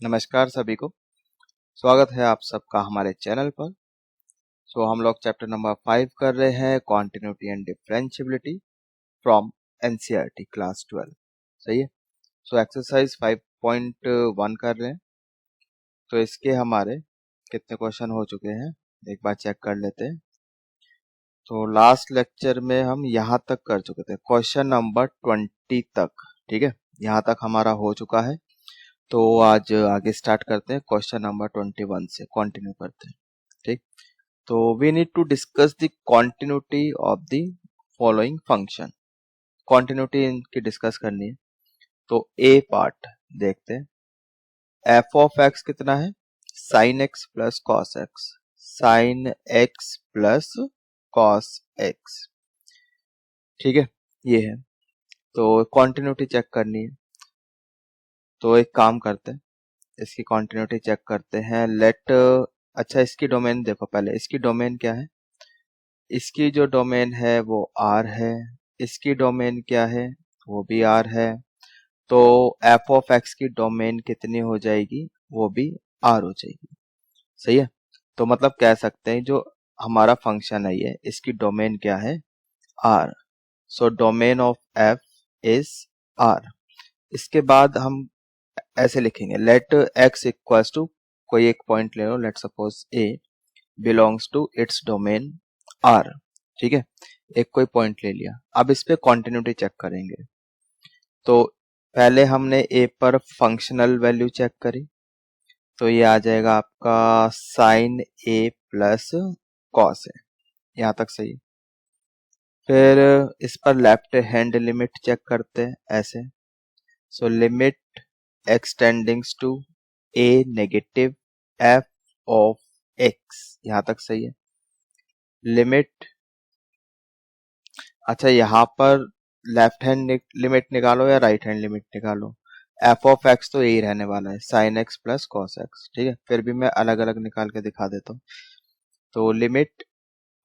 नमस्कार सभी को। स्वागत है आप सबका हमारे चैनल पर। हम लोग चैप्टर नंबर 5 कर रहे हैं, continuity and differentiability from NCERT class 12। सही है। एक्सरसाइज 5.1 कर रहे हैं। तो इसके हमारे कितने क्वेश्चन हो चुके हैं एक बार चेक कर लेते हैं। तो लास्ट लेक्चर में हम यहाँ तक कर चुके थे, क्वेश्चन नंबर 20 तक। ठीक है, यहाँ तक हमारा हो चुका है। तो आज आगे स्टार्ट करते हैं, क्वेश्चन नंबर 21 से कंटिन्यू करते हैं। ठीक, तो we need to discuss the continuity of the following function. Continuity इनकी डिस्कस करनी है। तो ए पार्ट देखते हैं। एफ ऑफ एक्स कितना है? Sine x plus cos x. Sign x plus cos x. ठीक है, ये है। तो कॉन्टिन्यूटी चेक करनी है। तो एक काम करते हैं, इसकी कॉन्टिन्यूटी चेक करते हैं। लेट अच्छा, इसकी डोमेन देखो पहले। इसकी डोमेन क्या है? इसकी जो डोमेन है वो आर है। इसकी डोमेन क्या है? वो भी आर है। तो एफ ऑफ एक्स की डोमेन कितनी हो जाएगी? वो भी आर हो जाएगी। सही है। तो मतलब कह सकते हैं जो हमारा फंक्शन है ये, इसकी डोमेन क्या है? R. So domain of f is R. इसके बाद हम ऐसे लिखेंगे, लेट एक्स इक्वल्स टू, कोई एक पॉइंट ले लो, let suppose a belongs to its domain R. ठीक है, एक कोई पॉइंट ले लिया। अब इस पे कॉन्टिन्यूटी चेक करेंगे। तो पहले हमने ए पर फंक्शनल वैल्यू चेक करी, तो ये आ जाएगा आपका साइन ए प्लस कॉस है। यहाँ तक सही है। फिर इस पर लेफ्ट हैंड लिमिट चेक करते हैं ऐसे। So limit x tendings to a negative f of x. यहाँ तक सही है। लिमिट, अच्छा यहाँ पर लेफ्ट हैंड लिमिट निकालो या राइट हैंड लिमिट निकालो, एफ ऑफ एक्स तो यही रहने वाला है, sine x plus cos x. ठीक है, फिर भी मैं अलग अलग निकाल के दिखा देता हूँ। तो लिमिट,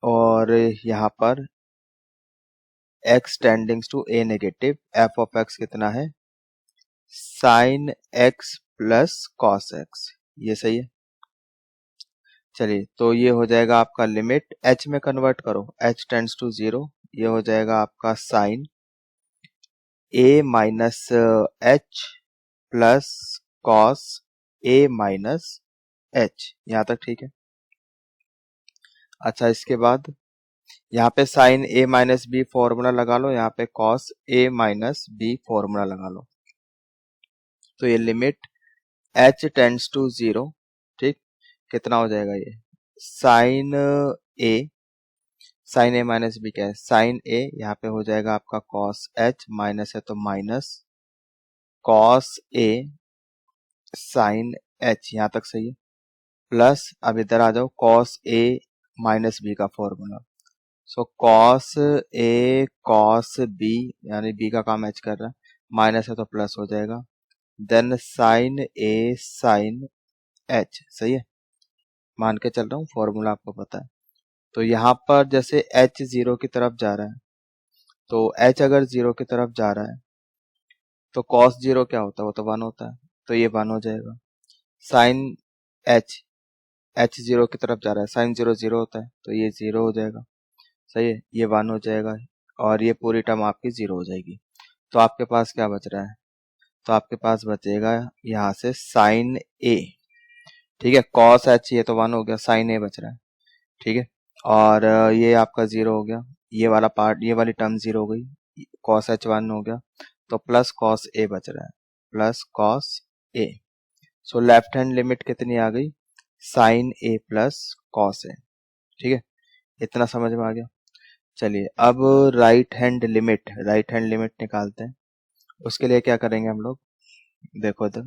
और यहाँ पर x tendings to a negative, f of x कितना है? Sine x plus cos x. ये सही है। चलिए, तो ये हो जाएगा आपका लिमिट, एच में कन्वर्ट करो, एच टेंड्स टू 0। ये हो जाएगा आपका sine a minus h plus cos a minus h. यहाँ तक ठीक है। अच्छा, इसके बाद यहाँ पे sine a minus b formula लगा लो, यहाँ पे cos a minus b formula लगा लो। तो ये लिमिट एच टेंड्स टू 0। ठीक, कितना हो जाएगा ये? Sign A, sign a minus B क्या है? साइन ए। यहाँ पे हो जाएगा आपका कॉस एच, माइनस है तो minus cos A sine h. यहाँ तक सही है। प्लस, अब इधर आ जाओ, कॉस ए माइनस बी का formula. So cos A cos B, यानी बी का काम एच कर रहा है, माइनस है तो प्लस हो जाएगा। देन साइन ए साइन एच। सही है, मान के चल रहा हूँ, फॉर्मूला आपको पता है। तो यहाँ पर जैसे एच 0 की तरफ जा रहा है, तो एच अगर 0 की तरफ जा रहा है तो कॉस 0 क्या होता है? वो तो 1 होता है, तो ये 1 हो जाएगा। साइन एच, एच 0 की तरफ जा रहा है, साइन 0 0 होता है, तो ये 0 हो जाएगा। सही है, ये 1 हो जाएगा, और ये पूरी टर्म आपकी 0 हो जाएगी। तो आपके पास क्या बच रहा है? तो आपके पास बचेगा यहाँ से साइन ए। ठीक है, कॉस एच ये तो 1 हो गया, साइन ए बच रहा है। ठीक है, और ये आपका 0 हो गया, ये वाला पार्ट, ये वाली टर्म 0 हो गई, कॉस एच 1 हो गया, तो प्लस कॉस ए बच रहा है, प्लस कॉस ए। सो लेफ्ट हैंड लिमिट कितनी आ गई? साइन ए प्लस कॉस ए। ठीक है, इतना समझ में आ गया। चलिए, अब राइट हैंड लिमिट निकालते हैं। उसके लिए क्या करेंगे हम लोग, देखो इधर,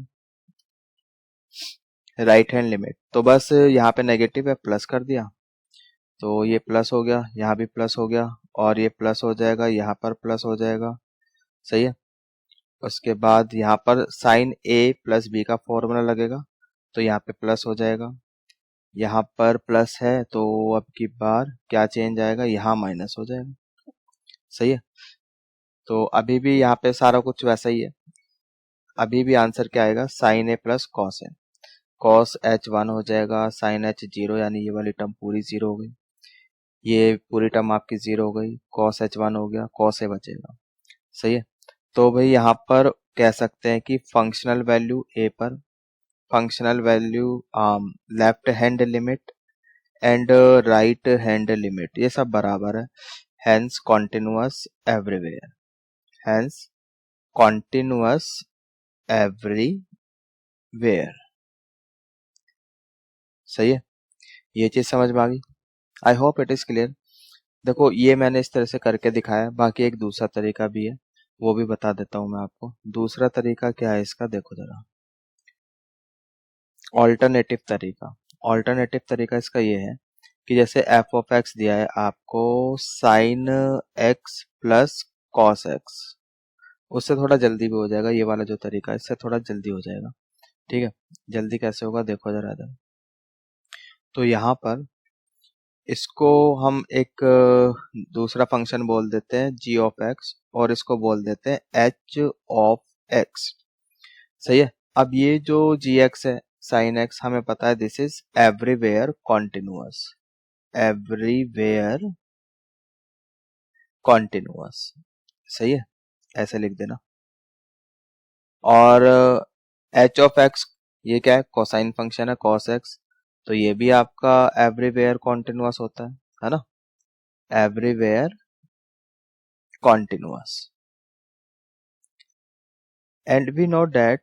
राइट हैंड लिमिट तो बस यहाँ पे नेगेटिव है, प्लस कर दिया, तो ये प्लस हो गया, यहाँ भी प्लस हो गया, और ये प्लस हो जाएगा, यहाँ पर प्लस हो जाएगा। सही है। उसके बाद यहाँ पर साइन ए प्लस बी का फॉर्मूला लगेगा, तो यहाँ पे प्लस हो जाएगा। यहाँ पर प्लस है, तो अब की बार क्या चेंज आएगा? यहाँ माइनस हो जाएगा। सही है। तो अभी भी यहाँ पे सारा कुछ वैसा ही है। अभी भी आंसर क्या आएगा, साइन ए प्लस कॉस ए। कॉस एच 1 हो जाएगा, साइन एच 0, यानी ये वाली टर्म पूरी 0 हो गई, ये पूरी टर्म आपकी 0 हो गई, कॉस एच 1 हो गया, कॉस ए बचेगा। सही है। तो भाई यहाँ पर कह सकते हैं कि फंक्शनल वैल्यू ए पर, functional value left hand limit and right hand limit ये सब बराबर है, hence continuous everywhere, hence continuous everywhere. सही है, ये चीज समझ में आ गई। I hope it is clear. देखो ये मैंने इस तरह से करके दिखाया, बाकी एक दूसरा तरीका भी है, वो भी बता देता हूं मैं आपको। दूसरा तरीका क्या है इसका, देखो जरा, ऑल्टरनेटिव तरीका। ऑल्टरनेटिव तरीका इसका ये है कि जैसे एफ ऑफ एक्स दिया है आपको sign x plus cos x, उससे थोड़ा जल्दी भी हो जाएगा, ये वाला जो तरीका है इससे थोड़ा जल्दी हो जाएगा। ठीक है, जल्दी कैसे होगा देखो जरा इधर। तो यहाँ पर इसको हम एक दूसरा फंक्शन बोल देते हैं जी ऑफ एक्स, और इसको बोल देते हैं एच ऑफ एक्स। सही है। अब ये जो जी एक्स है साइन एक्स, हमें पता है this is everywhere continuous, everywhere continuous. सही है, ऐसे लिख देना। और एच ऑफ एक्स ये क्या है, कोसाइन फंक्शन है कॉस एक्स, तो ये भी आपका एवरीवेयर कॉन्टिन्यूअस होता है ना, everywhere continuous. And we know that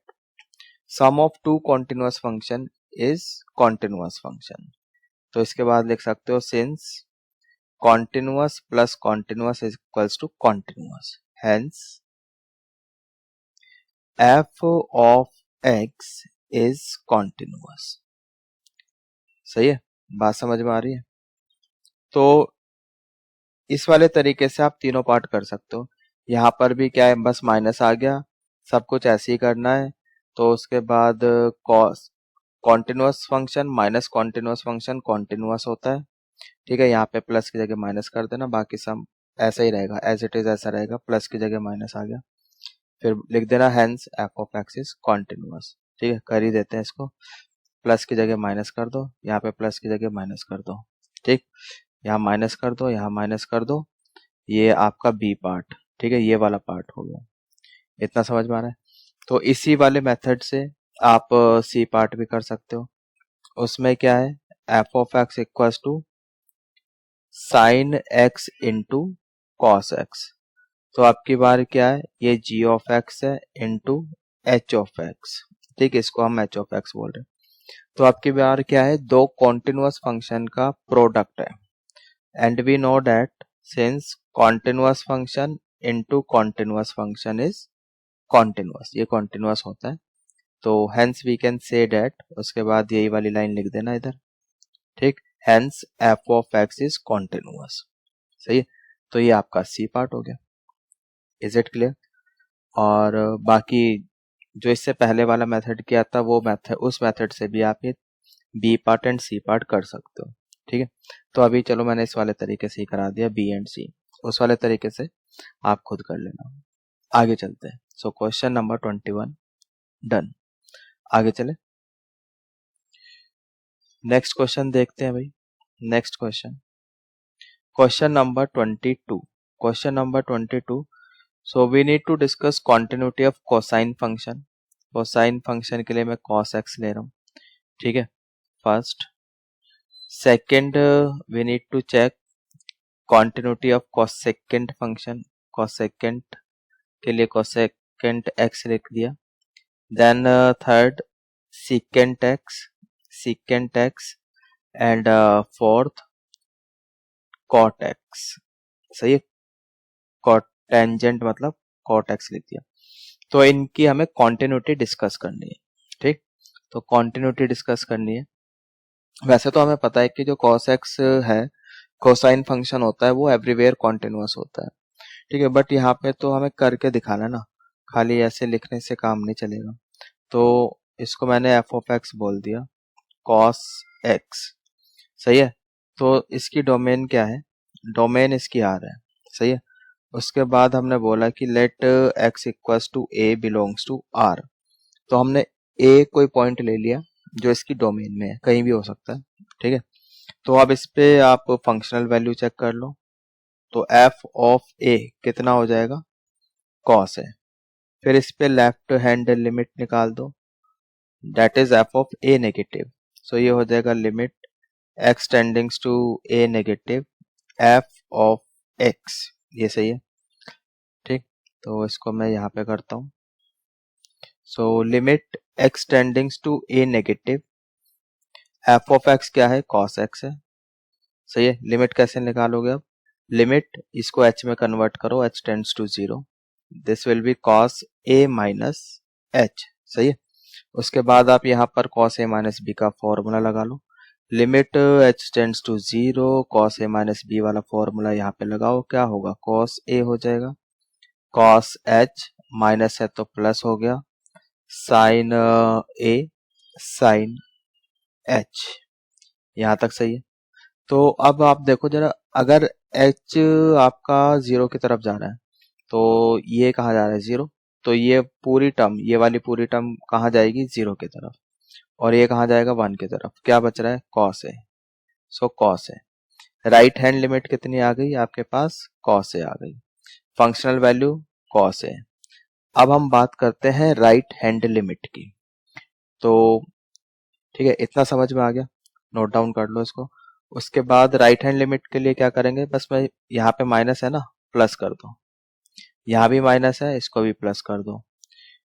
sum of two continuous function is continuous function. तो इसके बाद लिख सकते हो since continuous plus continuous is equals to continuous, hence f of x is continuous। सही है, बात समझ में आ रही है। तो इस वाले तरीके से आप तीनों पार्ट कर सकते हो। यहाँ पर भी क्या है, बस माइनस आ गया, सब कुछ ऐसे ही करना है। तो उसके बाद cos continuous function minus continuous function continuous होता है। ठीक है, यहाँ पे प्लस की जगह माइनस कर देना, बाकी सब ऐसा ही रहेगा, एज इट इज ऐसा रहेगा, प्लस की जगह माइनस आ गया, फिर लिख देना hence f of x is continuous. ठीक है, कर ही देते हैं इसको, प्लस की जगह माइनस कर दो, यहाँ पे प्लस की जगह माइनस कर दो। ठीक, यहाँ माइनस कर दो, यहाँ माइनस कर दो, ये आपका बी पार्ट। ठीक है, ये वाला पार्ट हो गया, इतना समझ में आ रहा है। तो इसी वाले मेथड से आप सी पार्ट भी कर सकते हो। उसमें क्या है, f of x equals to sine x into cos x. तो आपकी बार क्या है, ये जी ऑफ एक्स है इंटू एच ऑफ एक्स। ठीक है, इसको हम एच ऑफ एक्स बोल रहे हैं। तो आपकी बार क्या है, दो कॉन्टिन्यूअस फंक्शन का प्रोडक्ट है, and we know that since continuous function into continuous function is continuous, ये कॉन्टिन्यूअस होता है। तो hence we can say that, उसके बाद यही वाली लाइन लिख देना इधर। ठीक, hence f of x is continuous. सही है, तो ये आपका सी पार्ट हो गया। Is it clear? और बाकी जो इससे पहले वाला मेथड किया था वो मेथड, उस मेथड से भी आप ये b part and c part कर सकते हो। ठीक है, तो अभी चलो मैंने इस वाले तरीके से ही करा दिया बी एंड सी, उस वाले तरीके से आप खुद कर लेना। आगे चलते हैं। So question number 21 done. आगे चले, नेक्स्ट क्वेश्चन देखते हैं भाई। Next question, question number 22। Question number 22, so we need to discuss continuity of cosine function. Cosine function के लिए मैं cos x ले रहा हूँ। ठीक है, first. Second, we need to check continuity of cosecant function. Cosecant के लिए कोसेकेंट x लिख दिया। Then third secant x and fourth cot x। सही है, कॉट टेंजेंट मतलब कॉट x लिख दिया। तो इनकी हमें कॉन्टिन्यूटी डिस्कस करनी है। ठीक, तो कॉन्टिन्यूटी डिस्कस करनी है। वैसे तो हमें पता है कि जो cos x है, कोसाइन फंक्शन होता है, वो एवरीवेयर कॉन्टिन्यूअस होता है। ठीक है, बट यहाँ पे तो हमें करके दिखाना ना, खाली ऐसे लिखने से काम नहीं चलेगा। तो इसको मैंने एफ ऑफ एक्स बोल दिया, cos x। सही है, तो इसकी डोमेन क्या है, डोमेन इसकी आर है। सही है, उसके बाद हमने बोला कि let x equals to a belongs to r। तो हमने ए कोई पॉइंट ले लिया जो इसकी डोमेन में है, कहीं भी हो सकता है, ठीक है। तो अब इस पे आप फंक्शनल वैल्यू चेक कर लो। तो एफ ऑफ ए कितना हो जाएगा, कॉस है। फिर इस पे लेफ्ट हैंड लिमिट निकाल दो, that is f of a negative. So ये हो जाएगा limit x tendings to a negative f of x, ये सही है, ठीक। तो इसको मैं यहाँ पे करता हूँ। So limit x tendings to a negative f of x क्या है, कॉस एक्स है, सही है। लिमिट कैसे निकालोगे अब, लिमिट इसको एच में कन्वर्ट करो, h tends to 0, this will be cos a minus h, सही है। उसके बाद आप यहाँ पर कॉस ए माइनस बी का फॉर्मूला लगा लो, limit h tends to 0 cos a minus b वाला फॉर्मूला यहाँ पे लगाओ, क्या होगा, कॉस ए हो जाएगा, कॉस एच माइनस है तो प्लस हो गया, साइन ए साइन एच, यहाँ तक सही है। तो अब आप देखो जरा, अगर एच आपका 0 की तरफ जा रहा है तो ये कहाँ जा रहा है, 0, तो ये पूरी टर्म, ये वाली पूरी टर्म कहाँ जाएगी, 0 की तरफ, और ये कहाँ जाएगा, 1 की तरफ। क्या बच रहा है, कॉस है, सो कॉस है। राइट हैंड लिमिट कितनी आ गई आपके पास, कॉस ए आ गई, फंक्शनल वैल्यू कॉस ए। अब हम बात करते हैं राइट हैंड लिमिट की। तो ठीक है, इतना समझ में आ गया, नोट डाउन कर लो इसको। उसके बाद राइट हैंड लिमिट के लिए क्या करेंगे, बस मैं यहाँ पे माइनस है ना, प्लस कर दो, यहाँ भी माइनस है, इसको भी प्लस कर दो,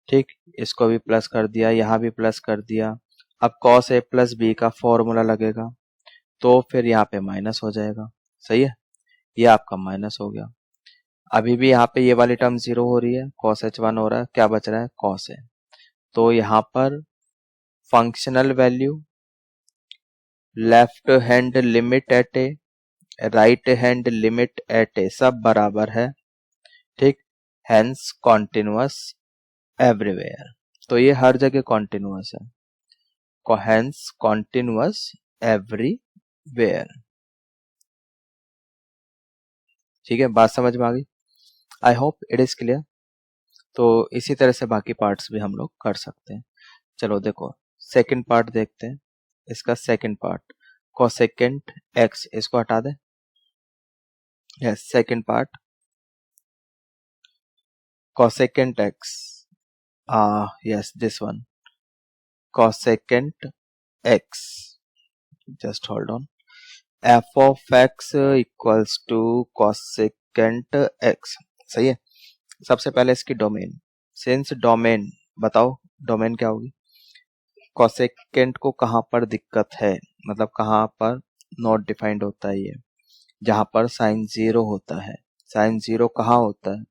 ठीक, इसको भी प्लस कर दिया, यहाँ भी प्लस कर दिया। अब कॉस ए प्लस बी का फॉर्मूला लगेगा, तो फिर यहाँ पे माइनस हो जाएगा, सही है, ये आपका माइनस हो गया। अभी भी यहाँ पे ये वाली टर्म 0 हो रही है, कॉस एच 1 हो रहा है, क्या बच रहा है, कॉस ए। तो यहाँ पर functional value, left hand limit at a, right hand limit at a सब बराबर है, ठीक, हेंस कॉन्टिन्यूअस एवरीवेयर। तो ये हर जगह कॉन्टिन्यूअस है, हेंस कॉन्टिन्यूअस एवरीवेयर, ठीक है, बात समझ में आ गई, I hope it is clear. तो इसी तरह से बाकी पार्ट्स भी हम लोग कर सकते हैं। चलो देखो सेकंड पार्ट देखते हैं, इसका सेकंड पार्ट कोसेकेंट एक्स, इसको हटा दे, yes second part cosecant x, yes this one cosecant x, just hold on, f of x equals to cosecant x, सही है। सबसे पहले इसकी डोमेन, सिंस डोमेन, बताओ डोमेन क्या होगी, कोसेकेंट को कहाँ पर दिक्कत है, मतलब कहाँ पर नॉट डिफाइंड होता है ये, जहां पर साइन 0 होता है, साइन 0 कहाँ होता है,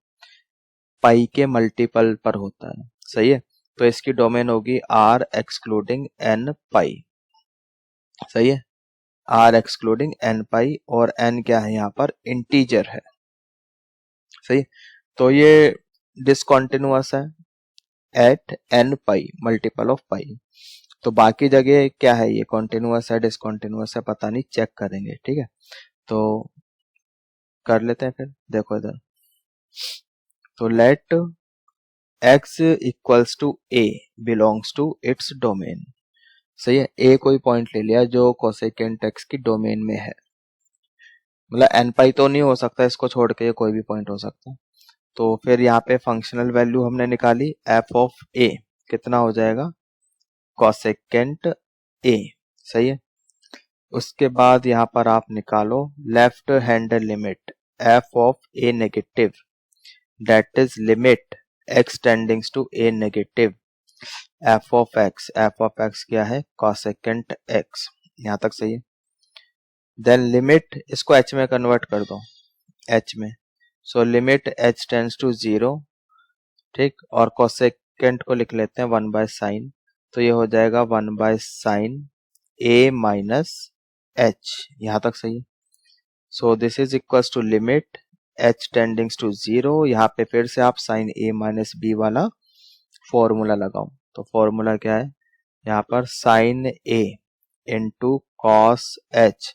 पाई के मल्टीपल पर होता है, सही है। तो इसकी डोमेन होगी आर एक्सक्लूडिंग एन पाई, सही है, आर एक्सक्लूडिंग एन पाई, और एन क्या है यहाँ पर, इंटीजर है, सही है। तो ये डिसकॉन्टिन्यूअस है at n pi, multiple of pi. तो बाकी जगह क्या है, ये कॉन्टिन्यूअस है डिसकॉन्टिन्यूअस है पता नहीं, चेक करेंगे, ठीक है। तो कर लेते हैं फिर, देखो इधर, तो let x equals to a belongs to its domain, सही है। a कोई पॉइंट ले लिया जो कोसेकेंट x की डोमेन में है, मतलब एन पाई तो नहीं हो सकता, इसको छोड़ के कोई भी पॉइंट हो सकता है। तो फिर यहाँ पे फंक्शनल वैल्यू हमने निकाली, एफ ऑफ a कितना हो जाएगा, कोसेकेंट a, सही है। उसके बाद यहाँ पर आप निकालो left hand limit f of a negative, that is limit x tendings to a negative f of x, f of x क्या है, कोसेकेंट एक्स, यहाँ तक सही है। देन लिमिट, इसको h में कन्वर्ट कर दो, h में, so limit h tends to 0, ठीक, और कोसेकेंट को लिख लेते हैं 1 बाय साइन, तो ये हो जाएगा 1 by sine a minus h, यहाँ तक सही है। So this is equals to limit h tendings to 0, यहाँ पे फिर से आप साइन a माइनस b वाला फॉर्मूला लगाओ, तो फॉर्मूला क्या है, यहाँ पर sine a into cos h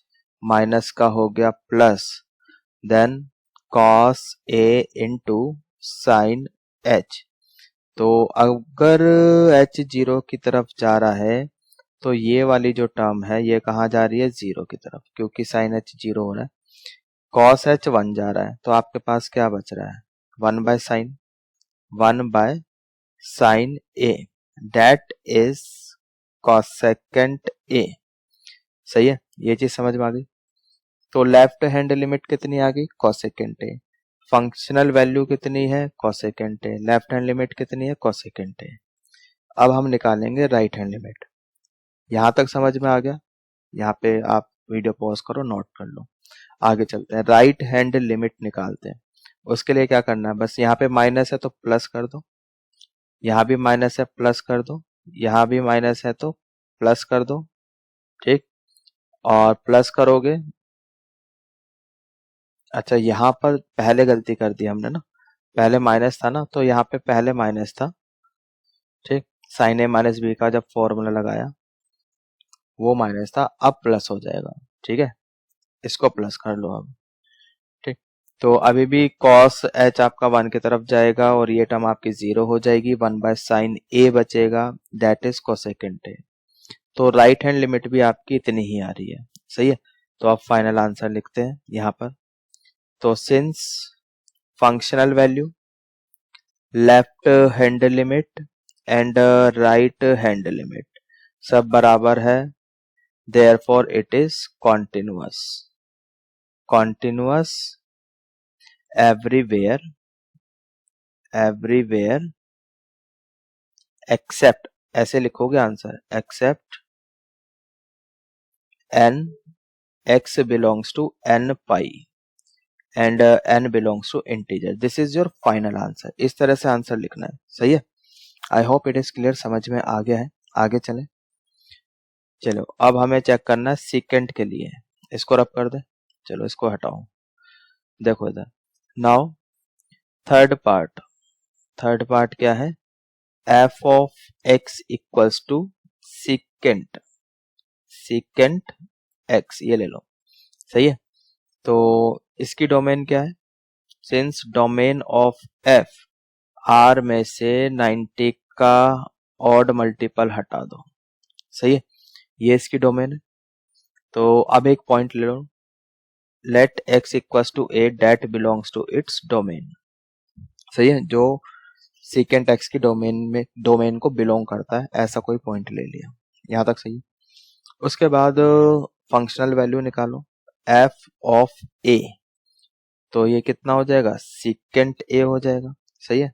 minus का हो गया plus, then cos a into sine h, तो अगर h जीरो की तरफ जा रहा है तो ये वाली जो टर्म है ये कहाँ जा रही है, जीरो की तरफ, क्योंकि साइन h जीरो हो रहा है। कॉस h वन जा रहा है, तो आपके पास क्या बच रहा है, one by sine a, that is cosecant a. सही है, ये चीज समझ में आ गई। तो लेफ्ट हैंड लिमिट कितनी आ गई, कॉसेकेंट ए। फंक्शनल वैल्यू कितनी है, कॉसेकेंट ए। लेफ्ट हैंड लिमिट कितनी है, कॉसेकेंट ए। अब हम निकालेंगे राइट हैंड लिमिट। यहां तक समझ में आ गया? यहाँ पे आप वीडियो पॉज करो, नोट कर लो, आगे चलते हैं। राइट हैंड लिमिट निकालते हैं। उसके लिए क्या करना है, बस यहाँ पे माइनस है तो प्लस कर दो, यहाँ भी माइनस है प्लस कर दो, यहाँ भी माइनस है तो प्लस कर दो। ठीक, और प्लस करोगे, अच्छा यहाँ पर पहले गलती कर दी हमने ना, पहले माइनस था ना, तो यहाँ पे पहले माइनस था। ठीक, साइन ए माइनस बी का जब फॉर्मूला लगाया वो माइनस था, अब प्लस हो जाएगा। ठीक है, इसको प्लस कर लो अब। ठीक, तो अभी भी कॉस एच आपका वन की तरफ जाएगा और ये टर्म आपकी जीरो हो जाएगी, वन बाय साइन ए बचेगा, दैट इज कोसेकेंट ए। तो राइट हैंड लिमिट भी आपकी इतनी ही आ रही है। सही है, तो आप फाइनल आंसर लिखते हैं यहाँ पर। तो since functional value, left hand limit and right hand limit सब बराबर है, therefore it is continuous. Continuous everywhere except, ऐसे लिखोगे answer, except n x belongs to n pi and n belongs to integer. This is your final answer. इस तरह से answer लिखना है। सही है, आई होप इट इज क्लियर, समझ में आ गया है। आगे चले, चलो अब हमें चेक करना है सीकेंट के लिए। इसको रब कर दे, चलो इसको हटाओ, देखो इधर। नाउ थर्ड पार्ट क्या है, f of x equals to secant x, ये ले लो। सही है, तो इसकी डोमेन क्या है, since domain of f r में से 90 का ऑड मल्टीपल हटा दो। सही है, ये इसकी डोमेन है। तो अब एक पॉइंट ले लो, let x equals to a that belongs to its domain. सही है, जो सीकेंट x की डोमेन को बिलोंग करता है, ऐसा कोई पॉइंट ले लिया, यहां तक सही है। उसके बाद फंक्शनल वैल्यू निकालो, f ऑफ a, तो ये कितना हो जाएगा, सीकेंट a हो जाएगा। सही है,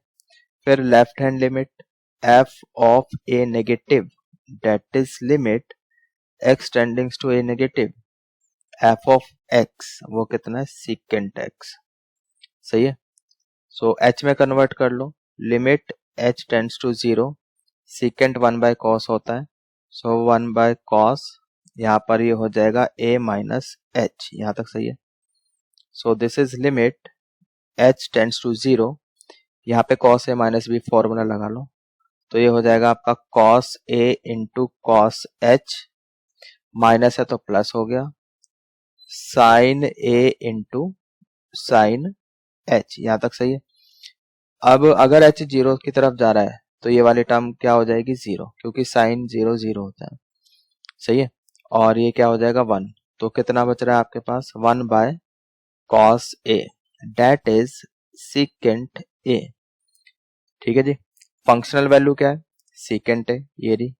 फिर left hand limit f of a negative, that is limit x tendings to a negative, f of x वो कितना है, सीकेंट x। सही है, सो h में कन्वर्ट कर लो, limit h tends to zero, secant one by cos होता है, सो वन बाय कॉस, यहाँ पर ये हो जाएगा a माइनस h, यहाँ तक सही है। So this is limit h tends to zero, यहाँ पे cos a minus b formula लगा लो, तो ये हो जाएगा आपका cos a into cos h, minus है तो प्लस हो गया, sine a into sine h, यहाँ तक सही है। अब अगर h जीरो की तरफ जा रहा है तो ये वाली टर्म क्या हो जाएगी, जीरो, क्योंकि साइन जीरो जीरो होता है। सही है, और ये क्या हो जाएगा, वन। तो कितना बच रहा है आपके पास, one by cos a, that is secant a. ठीक है जी, फंक्शनल वैल्यू क्या है, सीकेंट ए, ये रही।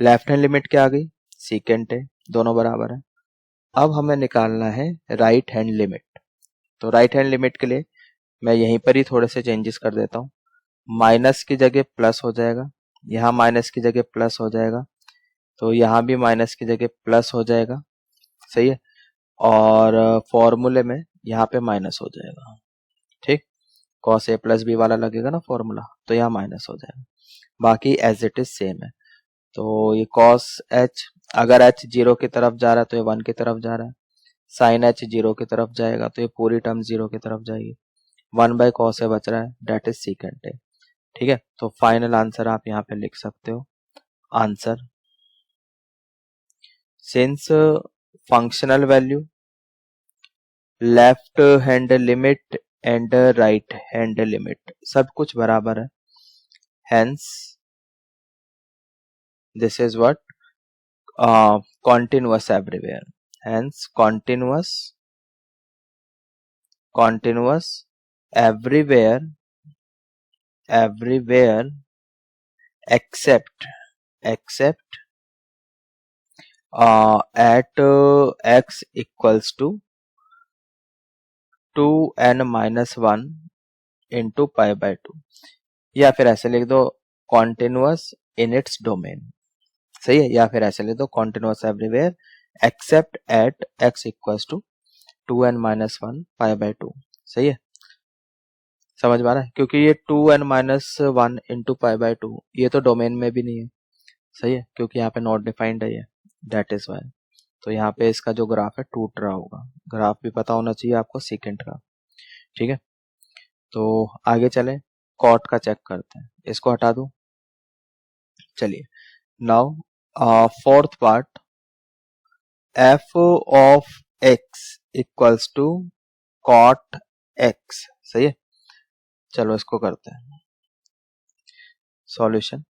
लेफ्ट हैंड लिमिट क्या आ गई, सीकेंट ए, दोनों बराबर है। अब हमें निकालना है राइट हैंड लिमिट। तो राइट हैंड लिमिट के लिए मैं यहीं पर ही थोड़े से चेंजेस कर देता हूँ, माइनस की जगह प्लस हो जाएगा, यहाँ माइनस की जगह प्लस हो जाएगा, तो यहाँ भी माइनस की जगह प्लस हो जाएगा। सही है, और फॉर्मूले में यहाँ पे माइनस हो जाएगा। ठीक, कॉस ए प्लस बी वाला लगेगा ना फॉर्मूला, तो यहाँ माइनस हो जाएगा, बाकी एज इट इज सेम है। तो ये कॉस एच, अगर एच जीरो की तरफ जा रहा है तो ये वन की तरफ जा रहा है, साइन एच जीरो की तरफ जाएगा तो ये पूरी टर्म जीरो की तरफ जाएगी, वन बाय कॉस ए बच रहा है, डेट इज सीकेंट ए। ठीक है, तो फाइनल आंसर आप यहाँ पे लिख सकते हो, answer since functional value, left hand limit and right hand limit सब कुछ बराबर है, hence this is what continuous everywhere, hence continuous everywhere except at x equals to 2n-1 into pi by 2, या फिर ऐसे लिख दो continuous in its domain, सही है, या फिर ऐसे लिख दो continuous everywhere except at x equals to 2n-1 pi by 2, सही है, समझ में आ रहा है, क्योंकि ये 2n-1 into pi by 2 ये तो डोमेन में भी नहीं है, सही है, क्योंकि यहाँ पे नॉट डिफाइंड है ये, दैट इज वाई। तो यहाँ पे इसका जो ग्राफ है टूट रहा होगा, ग्राफ भी पता होना चाहिए आपको सेकेंड का, ठीक है। तो आगे चले, कॉट का चेक करते हैं, इसको हटा दूं, चलिए। Now fourth part, f of x equals to cot x, सही है, चलो इसको करते हैं सॉल्यूशन।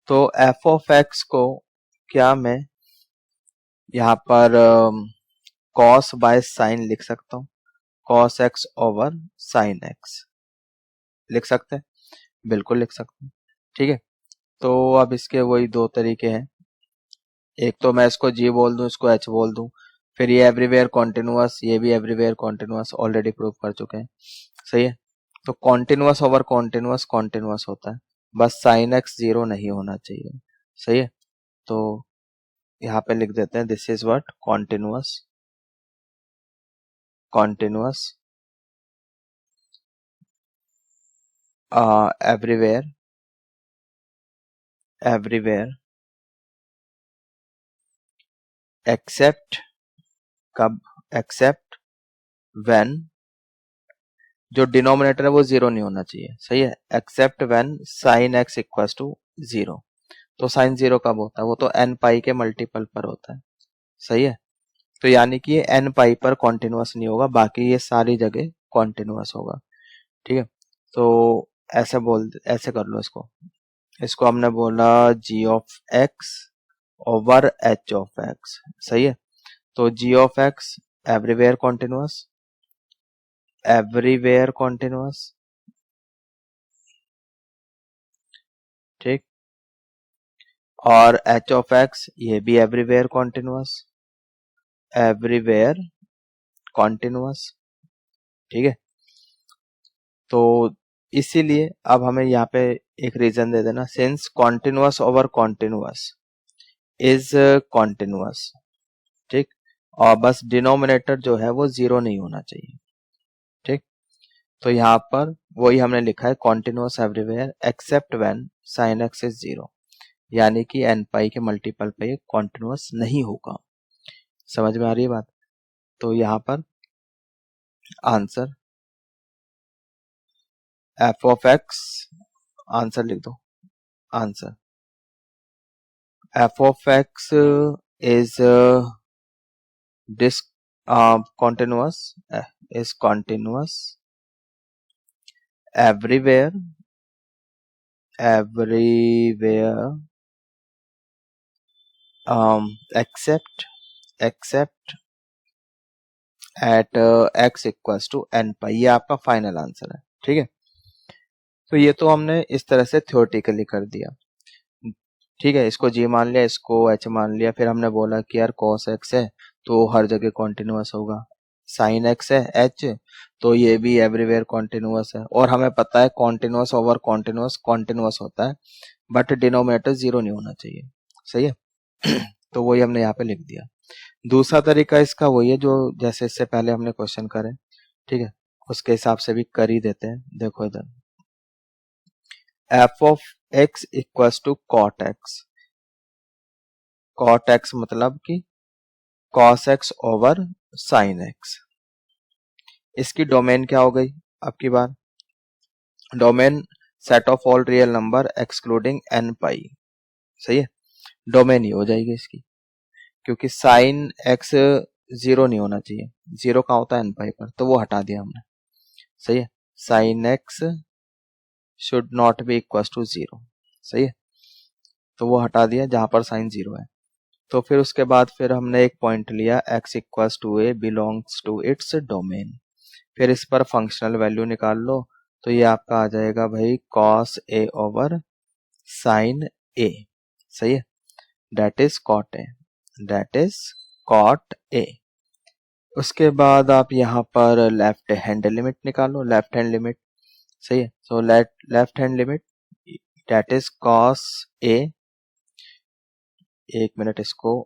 तो एफ ऑफ एक्स को क्या मैं यहाँ पर कॉस बाय साइन लिख सकता हूँ, cos x over sine x लिख सकते हैं, बिल्कुल लिख सकते हैं, ठीक है। तो अब इसके वही दो तरीके हैं, एक तो मैं इसको जी बोल दूं, इसको एच बोल दूं, फिर ये एवरीवेयर कॉन्टिन्यूअस, ये भी एवरीवेयर कॉन्टिन्यूअस, ऑलरेडी प्रूव कर चुके हैं, सही है। तो कॉन्टिन्यूअस ओवर कॉन्टिन्यूअस कॉन्टिन्यूअस होता है, बस साइन एक्स 0 नहीं होना चाहिए, सही है। तो यहाँ पे लिख देते हैं this is what continuous everywhere except कब, except when जो डिनोमिनेटर है वो 0 नहीं होना चाहिए, सही है, except when sin x equals to 0। तो साइन 0 कब होता है, वो तो n पाई के मल्टीपल पर होता है, सही है। तो यानी कि ये n पाई पर कॉन्टिन्यूअस नहीं होगा, बाकी ये सारी जगह कॉन्टिन्यूअस होगा, ठीक है। तो ऐसे कर लो इसको हमने बोला g of x over h of x, सही है। तो g of x everywhere continuous, ठीक, और h ऑफ x ये भी एवरीवेयर कॉन्टिन्यूअस, ठीक है। तो इसीलिए अब हमें यहाँ पे एक रीजन दे देना, since continuous over continuous is continuous, ठीक, और बस डिनोमिनेटर जो है वो 0 नहीं होना चाहिए, ठीक। तो यहाँ पर वही हमने लिखा है continuous everywhere except when sine x is 0, यानी कि n पाई के मल्टीपल पे कॉन्टिन्यूअस नहीं होगा, समझ में आ रही है बात। तो यहाँ पर answer f of x, answer लिख दो, answer f of x is continuous everywhere except at x equals to n pi, ये आपका फाइनल आंसर है, ठीक है। तो ये तो हमने इस तरह से थ्योरेटिकली कर दिया, ठीक है, इसको g मान लिया, इसको h मान लिया, फिर हमने बोला कि यार cos x है तो हर जगह कॉन्टिन्यूअस होगा, साइन x है h तो ये भी एवरीवेयर कॉन्टिन्यूअस है, और हमें पता है कॉन्टिन्यूअस ओवर कॉन्टिन्यूअस होता है, बट डिनोमिनेटर 0 नहीं होना चाहिए, सही है। तो वही हमने यहाँ पे लिख दिया। दूसरा तरीका इसका वही है जो जैसे इससे पहले हमने क्वेश्चन करे, ठीक है, उसके हिसाब से भी कर ही देते हैं। देखो इधर f of x equals to cot x, cot x मतलब कि cos x over sine x, इसकी डोमेन क्या हो गई अब की बार, domain set of all real number excluding n pi, सही है, डोमेन ही हो जाएगी इसकी, क्योंकि साइन एक्स 0 नहीं होना चाहिए, 0 कहाँ होता है n पाई पर, तो वो हटा दिया हमने, सही है, sine x should not be equal to 0। सही है, तो वो हटा दिया जहां पर साइन 0 है। तो फिर उसके बाद फिर हमने एक पॉइंट लिया x equals to a belongs to its domain. फिर इस पर फंक्शनल वैल्यू निकाल लो, तो ये आपका आ जाएगा भाई cos a over sine a। सही है, that is cot a, that is cot a. उसके बाद आप यहाँ पर लेफ्ट हैंड लिमिट निकालो, लेफ्ट हैंड लिमिट। सही है, so left hand limit that is cos a। एक मिनट, इसको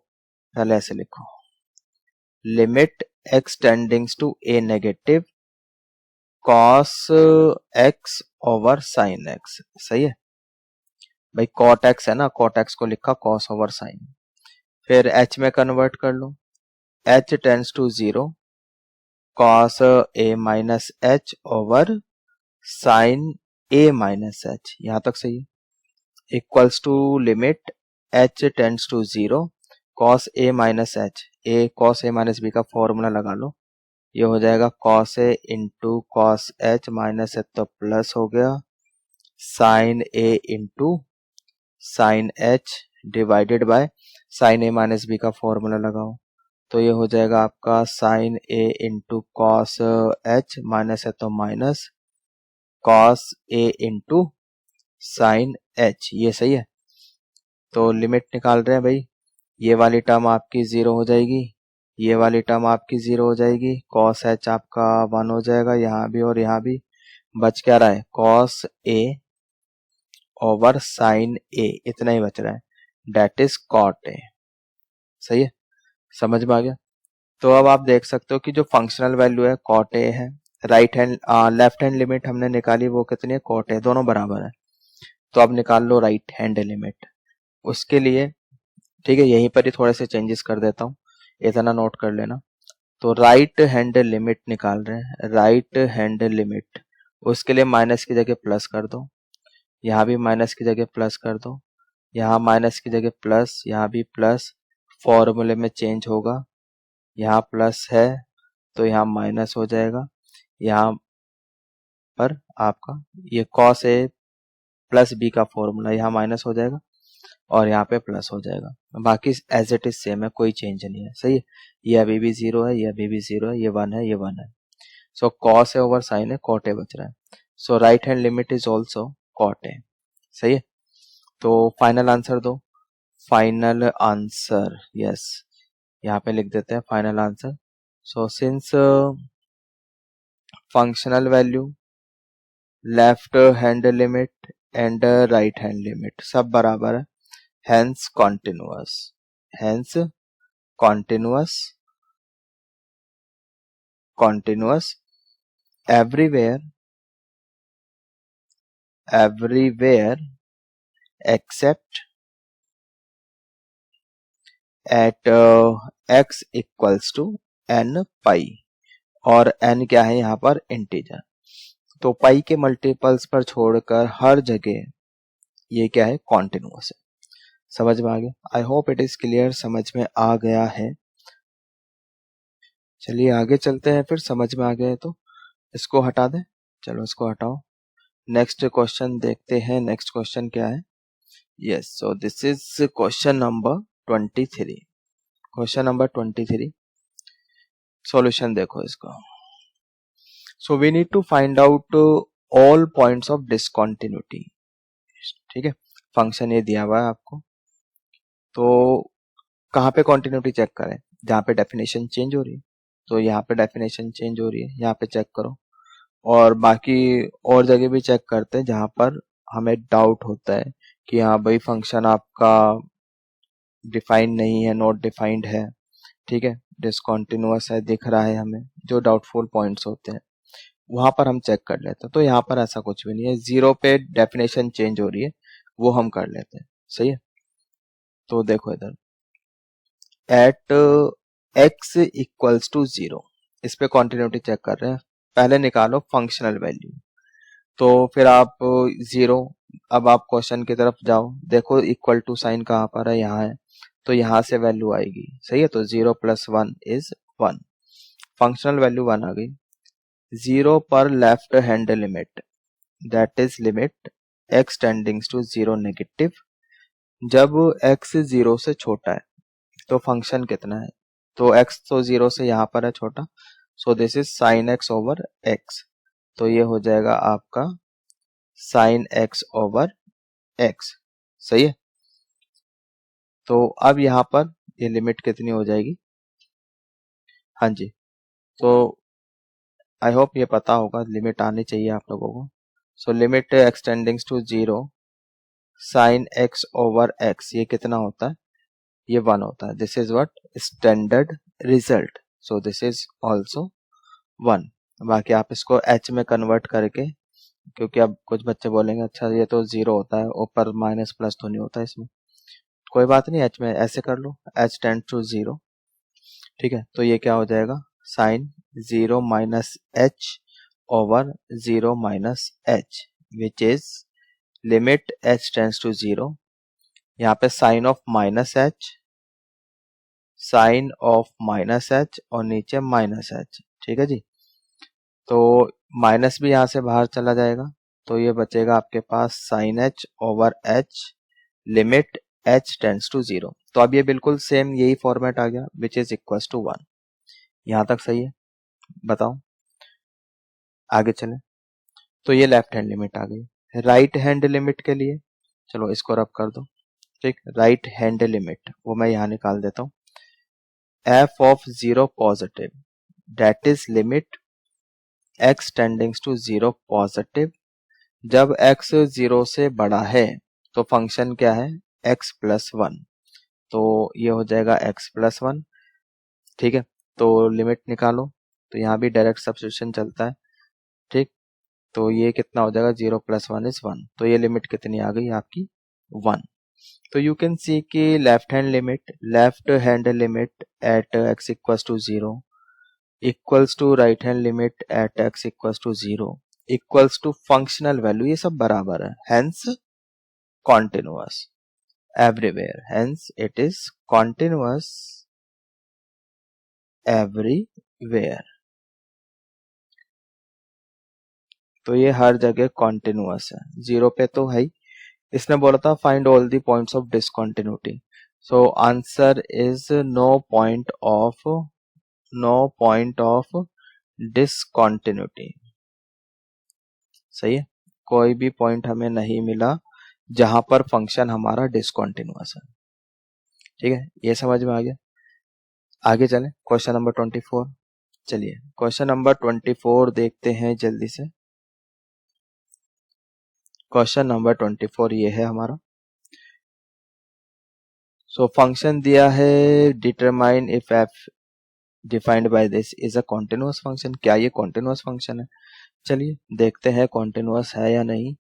पहले ऐसे लिखो, limit x tendings to a negative cos x over sine x। सही है भाई, cot x है ना, cot x को लिखा cos ओवर साइन। फिर h में कन्वर्ट कर लो, h tends to 0 cos a minus h over sine a minus h। यहां तक सही है, equals to limit h tends to 0 cos a minus h। a cos a minus b का formula लगा लो, ये हो जाएगा cos a into cos h minus h तो प्लस हो गया sine a into sine h divided bye sine a minus b का फॉर्मूला लगाओ, तो ये हो जाएगा आपका sine a into cos h minus है तो minus cos a into sine h। ये सही है, तो लिमिट निकाल रहे हैं भाई, ये वाली टर्म आपकी 0 हो जाएगी, ये वाली टर्म आपकी 0 हो जाएगी, cos h आपका 1 हो जाएगा यहाँ भी और यहाँ भी। बच क्या रहा है, cos a over sine a, इतना ही बच रहा है, डेट इज cot a। सही है, समझ में आ गया। तो अब आप देख सकते हो कि जो फंक्शनल वैल्यू है cot a है, right hand left hand limit हमने निकाली, वो कितनी है, cot a, दोनों बराबर है। तो अब निकाल लो राइट हैंड लिमिट। उसके लिए ठीक है, यहीं पर ही थोड़े से चेंजेस कर देता हूँ, इतना नोट कर लेना। तो राइट हैंड लिमिट निकाल रहे हैं, राइट हैंड लिमिट, उसके लिए माइनस की जगह प्लस कर दो, यहाँ भी माइनस की जगह प्लस कर दो, यहाँ माइनस की जगह प्लस, यहाँ भी प्लस, फॉर्मूले में चेंज होगा, यहाँ प्लस है तो यहाँ माइनस हो जाएगा, यहाँ पर आपका ये cos a प्लस b का फॉर्मूला यहाँ माइनस हो जाएगा और यहाँ पे प्लस हो जाएगा, बाकी एज इट इज सेम है, कोई चेंज नहीं है। सही है, ये अभी भी 0 है, ये अभी भी 0 है, ये 1 है, ये 1 है। So cos a over sine है, cot a बच रहा है, so right hand limit is also cot a। सही है, तो फाइनल आंसर दो, फाइनल आंसर, यस, यहाँ पे लिख देते हैं final answer. So since functional value, left hand limit and right hand limit सब बराबर है, hence continuous, hence continuous, continuous everywhere, everywhere except at x equals to n pi, और n क्या है यहाँ पर, इंटीजर। तो पाई के मल्टीपल्स पर छोड़कर हर जगह ये क्या है, कॉन्टिन्यूअस है। समझ में आ गया, I hope it is clear, समझ में आ गया है। चलिए आगे चलते हैं, फिर समझ में आ गया है तो इसको हटा दें, चलो इसको हटाओ। नेक्स्ट क्वेश्चन देखते हैं, नेक्स्ट क्वेश्चन क्या है। Yes, so this is question number 23, question number 23। Solution देखो इसका। So we need to find out all points of discontinuity. ठीक है, फंक्शन ये दिया हुआ है आपको, तो कहाँ पे कॉन्टिन्यूटी चेक करें, जहाँ पे डेफिनेशन चेंज हो रही है, तो यहाँ पे डेफिनेशन चेंज हो रही है, यहाँ पे चेक करो, और बाकी और जगह भी चेक करते हैं जहाँ पर हमें डाउट होता है कि हाँ भाई फंक्शन आपका डिफाइंड नहीं है, नॉट डिफाइंड है, ठीक है, डिसकंटिन्यूअस है, दिख रहा है हमें, जो डाउटफुल पॉइंट्स होते हैं वहां पर हम चेक कर लेते हैं। तो यहाँ पर ऐसा कुछ भी नहीं है, 0 पे डेफिनेशन चेंज हो रही है, वो हम कर लेते हैं। सही है, तो देखो इधर एट x इक्वल्स टू 0, इस पे कॉन्टिन्यूटी चेक कर रहे हैं, पहले निकालो फंक्शनल वैल्यू, तो फिर आप 0, अब आप क्वेश्चन की तरफ जाओ, देखो इक्वल टू साइन कहाँ पर है, यहाँ है, तो यहाँ से वैल्यू आएगी। सही है, तो 0 + 1 इज 1, फंक्शनल वैल्यू 1 आ गई। 0 पर left hand limit, that is limit x tendings to 0 negative. जब x 0 से छोटा है तो फंक्शन कितना है, तो x तो 0 से यहाँ पर है छोटा, सो this is sine x over x। तो ये हो जाएगा आपका साइन x ओवर x। सही है। तो अब यहाँ पर ये लिमिट कितनी हो जाएगी, हाँ जी, तो आई होप ये पता होगा, लिमिट आनी चाहिए आप लोगों को। So limit x tendings to 0 sine x over x, ये कितना होता है, ये 1 होता है। This is what standard result, so this is also 1। बाकी आप इसको h में कन्वर्ट करके, क्योंकि अब कुछ बच्चे बोलेंगे अच्छा ये तो 0 होता है, ऊपर माइनस प्लस तो नहीं होता इसमें, कोई बात नहीं, h में ऐसे कर लो, h टेंड टू 0। ठीक है, तो ये क्या हो जाएगा, sine 0 minus h over 0 minus h, which is limit h tends to 0। यहाँ पे sine of minus h, sine of minus h और नीचे माइनस h। ठीक है जी, तो माइनस भी यहाँ से बाहर चला जाएगा, तो ये बचेगा आपके पास sine h over h, limit h tends to 0। तो अब ये बिल्कुल सेम यही फॉर्मेट आ गया, विच इज इक्वल्स टू 1। यहाँ तक सही है, बताओ आगे चले। तो ये लेफ्ट हैंड लिमिट आ गई। राइट हैंड लिमिट के लिए चलो इसको रब कर दो। ठीक, राइट हैंड लिमिट वो मैं यहाँ निकाल देता हूँ, f of 0 positive, that is limit x tendings to 0 positive. जब x 0 से बड़ा है तो फंक्शन क्या है, x प्लस 1, तो ये हो जाएगा x प्लस 1। ठीक है, तो लिमिट निकालो, तो यहाँ भी डायरेक्ट सब्स्टिट्यूशन चलता है। ठीक, तो ये कितना हो जाएगा, 0 प्लस 1 इज 1, तो ये लिमिट कितनी आ गई आपकी 1। तो यू कैन सी कि left hand limit at x equals to 0 equals to right hand limit at x equals to 0 equals to functional value, ये सब बराबर है, hence continuous everywhere, hence it is continuous everywhere. तो ये हर जगह continuous है, 0 पे तो है ही। इसने बोला था find all the points of discontinuity, so answer is no point of discontinuity. सही है, कोई भी पॉइंट हमें नहीं मिला जहां पर फंक्शन हमारा डिसकंटिन्यूअस है। ठीक है, ये समझ में आ गया। आगे चलें, क्वेश्चन नंबर 24। चलिए क्वेश्चन नंबर 24 देखते हैं जल्दी से। क्वेश्चन नंबर 24 ये है हमारा। सो फंक्शन दिया है, determine if f defined by this is a continuous function. क्या ये कॉन्टिन्यूअस फंक्शन है, चलिए देखते हैं कॉन्टिन्यूअस है या नहीं।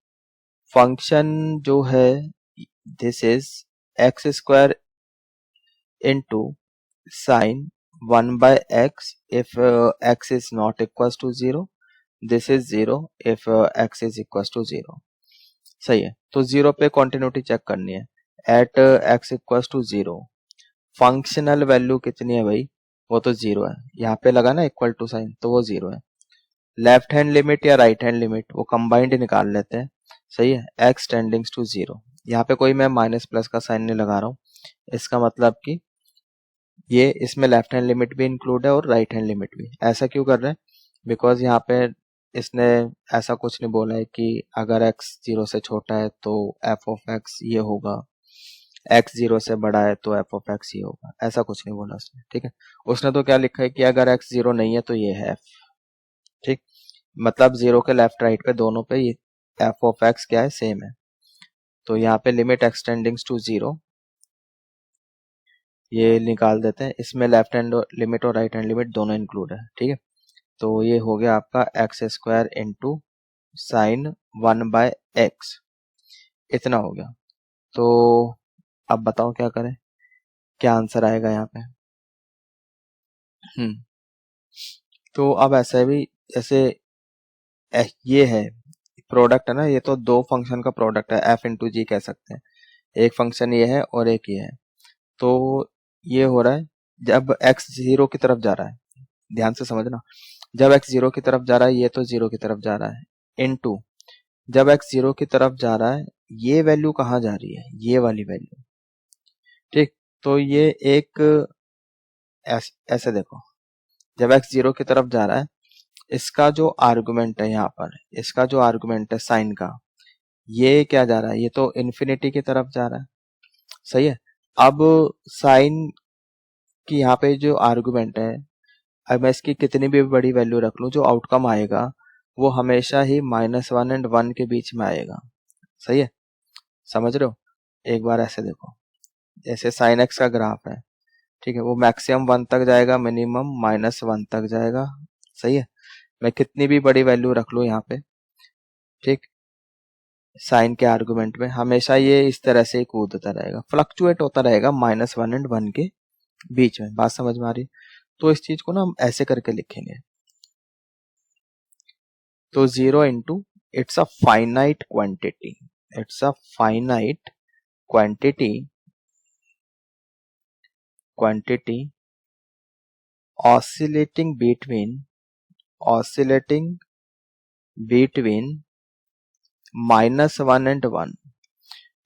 फंक्शन जो है this is x square into sine 1 by x if x is not equals to 0, this is 0 if x is equals to 0। सही है, तो 0 पे कॉन्टिन्यूटी चेक करनी है। At x equals to 0 functional value कितनी है भाई, वो तो 0 है, यहाँ पे लगा ना इक्वल टू साइन, तो वो 0 है। लेफ्ट हैंड लिमिट या राइट हैंड लिमिट वो कंबाइंड निकाल लेते हैं। सही है, x टेंडिंग्स टू 0, यहाँ पे कोई मैं माइनस प्लस का साइन नहीं लगा रहा हूँ, इसका मतलब कि ये इसमें लेफ्ट हैंड लिमिट भी इंक्लूड है और राइट हैंड लिमिट भी। ऐसा क्यों कर रहे हैं, बिकॉज यहाँ पे इसने ऐसा कुछ नहीं बोला है कि अगर x 0 से छोटा है तो f ऑफ x ये होगा, x 0 से बड़ा है तो f ऑफ x ये होगा, ऐसा कुछ नहीं बोला उसने। ठीक है, उसने तो क्या लिखा है कि अगर x 0 नहीं है तो ये है f। ठीक, मतलब 0 के लेफ्ट राइट पे दोनों पे ये f ऑफ x क्या है, सेम है। तो यहाँ पे लिमिट एक्सटेंडिंग्स टू 0 ये निकाल देते हैं, इसमें लेफ्ट हैंड लिमिट और राइट हैंड लिमिट दोनों इंक्लूड है। ठीक है, तो ये हो गया आपका x square into sine 1 by x, इतना हो गया। तो अब बताओ क्या करें, क्या आंसर आएगा यहाँ पे। तो अब ऐसे भी जैसे ये है प्रोडक्ट है ना, ये तो दो फंक्शन का प्रोडक्ट है, एफ इंटू जी कह सकते हैं। एक फंक्शन ये है और एक ये है, तो ये हो रहा है जब x 0 की तरफ जा रहा है, ध्यान से समझना, जब x 0 की तरफ जा रहा है ये तो 0 की तरफ जा रहा है, इनटू जब x 0 की तरफ जा रहा है, ये वैल्यू कहाँ जा रही है, ये वाली वैल्यू, ठीक। तो ये एक ऐसे देखो, जब x 0 की तरफ जा रहा है, इसका जो आर्गुमेंट है यहाँ पर, इसका जो आर्गुमेंट है साइन का, ये क्या जा रहा है, ये तो इन्फिनिटी की तरफ जा रहा है, सही है। अब साइन की यहाँ पे जो आर्गुमेंट है, अब मैं इसकी कितनी भी बड़ी वैल्यू रख लूं, जो आउटकम आएगा वो हमेशा ही -1 एंड 1 के बीच में आएगा, सही है। समझ रहे हो, एक बार ऐसे देखो, जैसे साइन एक्स का ग्राफ है, ठीक है, वो मैक्सिमम 1 तक जाएगा, मिनिमम -1 तक जाएगा, सही है। मैं कितनी भी बड़ी वैल्यू रख लूं यहाँ पे, ठीक, साइन के आर्गुमेंट में हमेशा ये इस तरह से कूदता रहेगा, फ्लक्चुएट होता रहेगा -1 एंड 1 के बीच में। बात समझ में आ रही है? तो इस चीज को ना हम ऐसे करके लिखेंगे, तो 0 into, it's a finite quantity, it's a finite quantity, quantity oscillating between -1 and 1।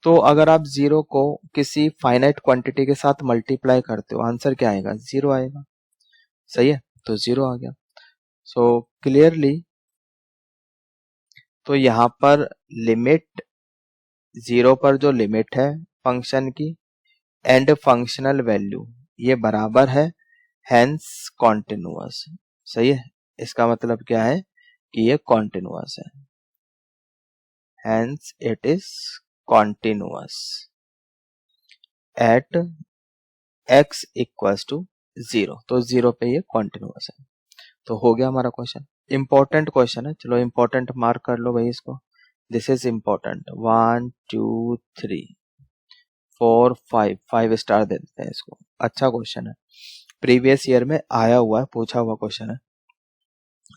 तो अगर आप 0 को किसी फाइनाइट क्वांटिटी के साथ मल्टीप्लाई करते हो, आंसर क्या आएगा, 0 आएगा, सही है। तो 0 आ गया। सो क्लियरली, तो यहाँ पर लिमिट, 0 पर जो लिमिट है फंक्शन की एंड फंक्शनल वैल्यू, ये बराबर है, हेंस कॉन्टिन्यूअस, सही है। इसका मतलब क्या है कि ये कॉन्टिन्यूअस है, hence it is continuous at x equals to 0। तो 0 पे ये कॉन्टिन्यूअस है। तो हो गया हमारा क्वेश्चन, इंपॉर्टेंट क्वेश्चन है, चलो इंपॉर्टेंट मार्क कर लो भाई इसको, दिस इज इंपॉर्टेंट। 1 2 3 4 5, 5 स्टार दे देते हैं इसको, अच्छा क्वेश्चन है, प्रीवियस ईयर में आया हुआ है, पूछा हुआ क्वेश्चन है।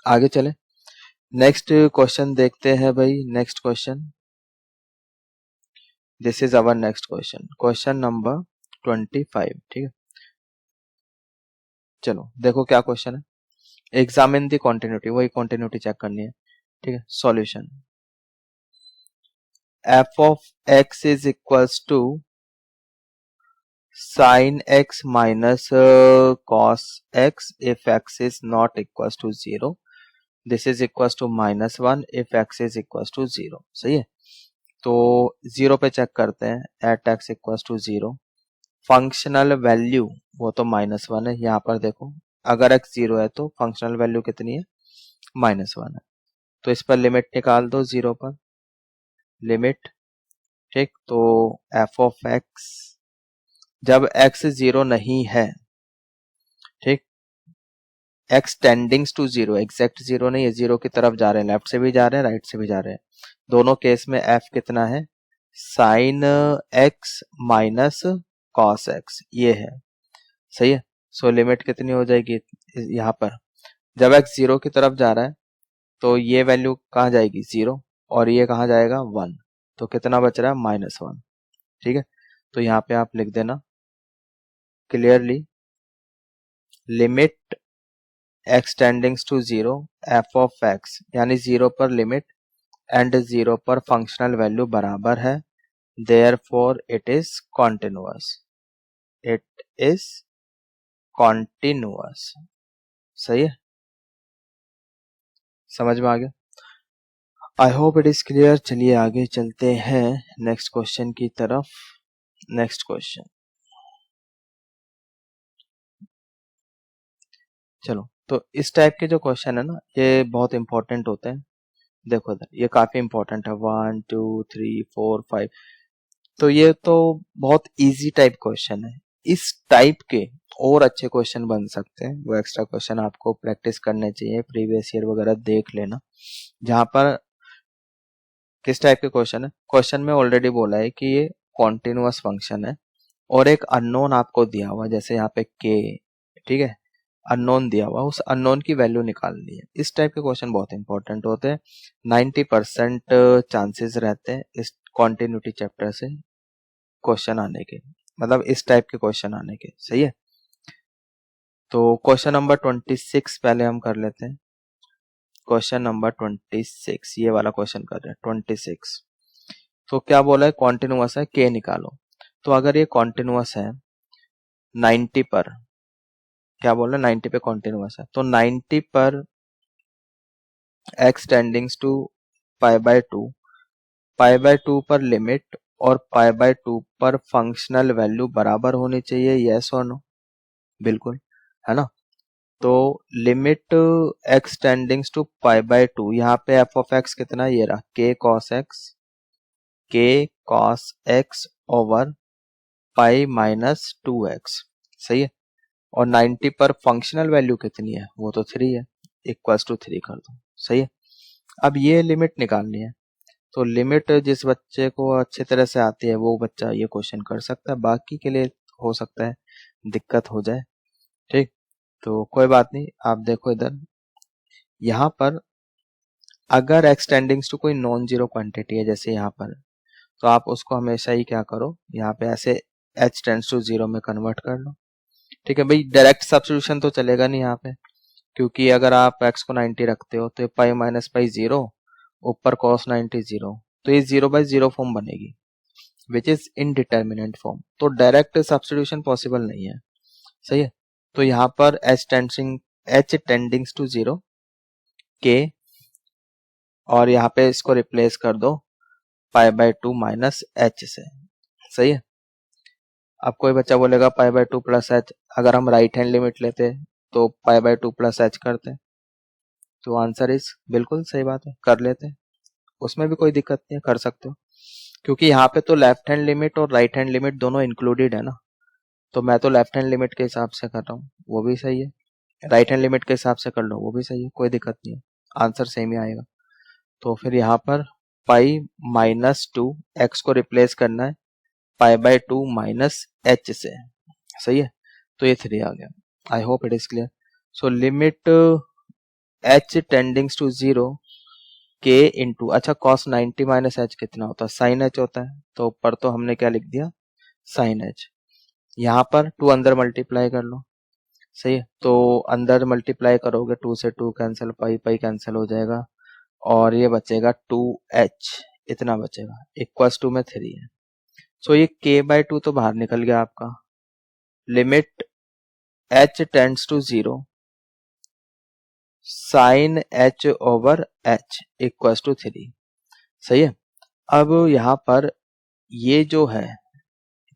आगे चले, नेक्स्ट क्वेश्चन देखते हैं भाई, next question, this is our next question, question number 25, ठीक है। चलो देखो क्या क्वेश्चन है, एग्जामिन दी कॉन्टिन्यूटी, वही कॉन्टिन्यूटी चेक करनी है, ठीक है। Solution, f of x is equals to sin x minus cos x if x is not equals to 0, this is equals to -1 if x is equals to 0, सही है। तो 0 पे check करते हैं, at x equals to 0, functional value वो तो -1 है, यहाँ पर देखो अगर x 0 है तो फंक्शनल वैल्यू कितनी है, -1 है। तो इस पर लिमिट निकाल दो, 0 पर लिमिट, ठीक। तो f ऑफ x, जब x 0 नहीं है, ठीक, x टेंडिंग्स टू 0, एग्जैक्ट 0 नहीं है, 0 की तरफ जा रहे हैं, लेफ्ट से भी जा रहे हैं, राइट से भी जा रहे हैं, दोनों केस में f कितना है, sine x minus cos x, ये है, सही है। सो लिमिट कितनी हो जाएगी यहाँ पर, जब x 0 की तरफ जा रहा है तो ये वैल्यू कहाँ जाएगी, 0, और ये कहाँ जाएगा, 1, तो कितना बच रहा है, -1, ठीक है। तो यहाँ पे आप लिख देना clearly, limit x tendings to 0, f of x, यानी 0 पर लिमिट एंड 0 पर फंक्शनल वैल्यू बराबर है, therefore it is continuous, it is continuous, सही है, समझ में आ गया। I hope it is clear. चलिए आगे चलते हैं नेक्स्ट क्वेश्चन की तरफ। नेक्स्ट क्वेश्चन, चलो, तो इस टाइप के जो क्वेश्चन है ना, ये बहुत इंपॉर्टेंट होते हैं। देखो इधर, ये काफी इंपॉर्टेंट है, 1 2 3 4 5, तो ये तो बहुत इजी टाइप क्वेश्चन है। इस टाइप के और अच्छे क्वेश्चन बन सकते हैं, वो एक्स्ट्रा क्वेश्चन आपको प्रैक्टिस करने चाहिए, प्रीवियस ईयर वगैरह देख लेना, जहां पर किस टाइप के क्वेश्चन है। क्वेश्चन में ऑलरेडी बोला है कि ये कॉन्टिन्यूअस फंक्शन है और एक अननोन आपको दिया हुआ, जैसे यहाँ पे के, ठीक है, अननोन दिया हुआ, उस अननोन की वैल्यू निकालनी है। इस टाइप के क्वेश्चन बहुत इंपॉर्टेंट होते हैं, 90% चांसेस रहते हैं इस कॉन्टिन्यूटी चैप्टर से क्वेश्चन आने के, मतलब इस टाइप के क्वेश्चन आने के, सही है। तो क्वेश्चन नंबर 26 पहले हम कर लेते हैं। क्वेश्चन नंबर 26, ये वाला क्वेश्चन कर रहे हैं 26। तो क्या बोला है, कॉन्टिन्यूअस है, के निकालो। तो अगर ये कॉन्टिन्यूअस है 90 पर, क्या बोल रहे हैं 90 पे कॉन्टिन्यूअस है, तो 90 पर x टेंडिंग्स टू π/2, π/2 पर लिमिट और π/2 पर फंक्शनल वैल्यू बराबर होनी चाहिए, यस और नो, बिल्कुल, है ना। तो लिमिट x टेंडिंग्स टू π/2, यहाँ पे एफ ऑफ एक्स कितना, ये रहा k cos x over pi minus 2x, सही है। और 90 पर फंक्शनल वैल्यू कितनी है, वो तो 3 है, इक्वल्स टू 3 कर दो, सही है। अब ये लिमिट निकालनी है, तो लिमिट जिस बच्चे को अच्छी तरह से आती है वो बच्चा ये क्वेश्चन कर सकता है, बाकी के लिए हो सकता है दिक्कत हो जाए, ठीक। तो कोई बात नहीं, आप देखो इधर, यहाँ पर अगर एक्स टेंडिंग्स टू कोई नॉन जीरो क्वांटिटी है जैसे यहाँ पर, तो आप उसको हमेशा ही क्या करो, यहाँ पे ऐसे h टेंड्स टू 0 में कन्वर्ट कर लो, ठीक है भाई। डायरेक्ट सब्स्टिट्यूशन तो चलेगा नहीं यहाँ पे, क्योंकि अगर आप x को 90 रखते हो तो पाई माइनस पाई 0, ऊपर cos 90 0, तो ये 0/0 फॉर्म बनेगी, विच इज इनडिटर्मिनेंट फॉर्म, तो डायरेक्ट सब्स्टिट्यूशन पॉसिबल नहीं है, सही है। तो यहाँ पर h टेंडिंग्स टू 0 k, और यहाँ पे इसको रिप्लेस कर दो π/2 माइनस h से, सही है। अब कोई बच्चा बोलेगा π/2 प्लस h, अगर हम राइट हैंड लिमिट लेते तो π/2 प्लस h करते, तो आंसर इज, बिल्कुल सही बात है, कर लेते, उसमें भी कोई दिक्कत नहीं है, कर सकते हो, क्योंकि यहाँ पे तो लेफ्ट हैंड लिमिट और राइट हैंड लिमिट दोनों इंक्लूडेड है ना। तो मैं तो लेफ्ट हैंड लिमिट के हिसाब से कर रहा हूँ, वो भी सही है, राइट हैंड लिमिट के हिसाब से कर लो, वो भी सही है, कोई दिक्कत नहीं है, आंसर सेम ही आएगा। तो फिर यहाँ पर पाई माइनस 2 एक्स को रिप्लेस करना है π/2 माइनस h से, सही है। तो ये 3 आ गया, I hope it is clear. So limit h tendings to 0 k into, अच्छा cos 90 माइनस h कितना होता है, साइन h होता है, तो ऊपर तो हमने क्या लिख दिया, साइन h। यहाँ पर 2 अंदर मल्टीप्लाई कर लो, सही है। तो अंदर मल्टीप्लाई करोगे 2 से 2 कैंसिल, पाई पाई कैंसिल हो जाएगा, और ये बचेगा 2h, इतना बचेगा, इक्वल्स टू में 3 है। सो ये k/2 तो बाहर निकल गया आपका, limit h tends to 0 sine h over h equals to 3, सही है। अब यहाँ पर ये जो है,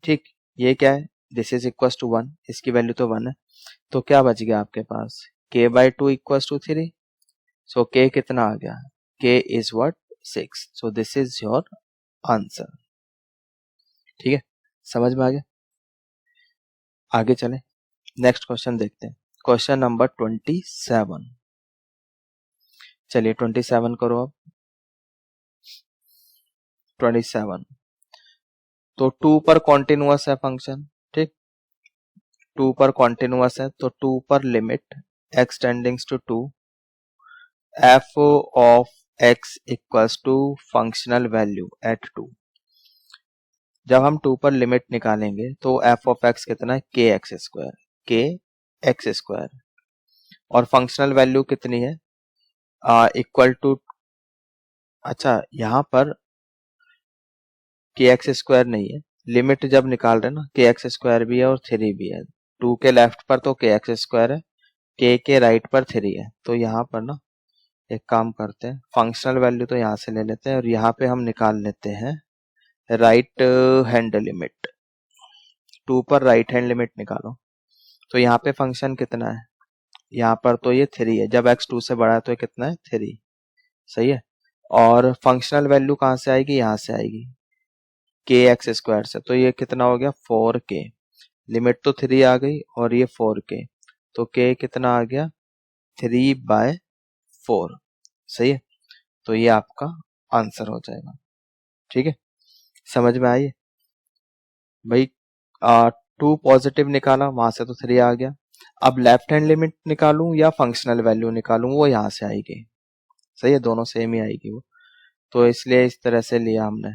ठीक, ये क्या है, दिस इज इक्वल्स टू 1, इसकी वैल्यू तो 1 है, तो क्या बच गया आपके पास, k/2 equals to 3, so k कितना आ गया, k is what, 6, so this is your answer, ठीक है, समझ में आ गया। आगे चले, नेक्स्ट क्वेश्चन देखते हैं, क्वेश्चन नंबर 27। चलिए 27 करो अब, 27। तो 2 पर कॉन्टिन्यूअस है फंक्शन, ठीक, 2 पर कॉन्टिन्यूअस है, तो 2 पर limit x tendings to 2 f of x equals to functional value at 2। जब हम 2 पर लिमिट निकालेंगे तो f ऑफ x कितना है, kx², और फंक्शनल वैल्यू कितनी है, इक्वल टू, अच्छा यहाँ पर kx² नहीं है, लिमिट जब निकाल रहे हैं ना, kx² भी है और 3 भी है, 2 के लेफ्ट पर तो kx² है, k के राइट पर 3 है, तो यहाँ पर ना एक काम करते हैं, फंक्शनल वैल्यू तो यहाँ से ले लेते हैं, और यहाँ पे हम निकाल लेते हैं राइट हैंड लिमिट, 2 पर राइट हैंड लिमिट निकालो, तो यहाँ पे फंक्शन कितना है, यहाँ पर तो ये 3 है, जब x 2 से बड़ा है तो ये कितना है, 3, सही है। और फंक्शनल वैल्यू कहाँ से आएगी, यहाँ से आएगी, kx² से, तो ये कितना हो गया, 4k, लिमिट तो 3 आ गई और ये 4k, तो k कितना आ गया, 3/4, सही है। तो ये आपका आंसर हो जाएगा, ठीक है, समझ में आई भाई। 2 पॉजिटिव निकाला, वहां से तो 3 आ गया, अब लेफ्ट हैंड लिमिट निकालूं या फंक्शनल वैल्यू निकालूं, वो यहाँ से आएगी, सही है, दोनों सेम ही आएगी वो, तो इसलिए इस तरह से लिया हमने,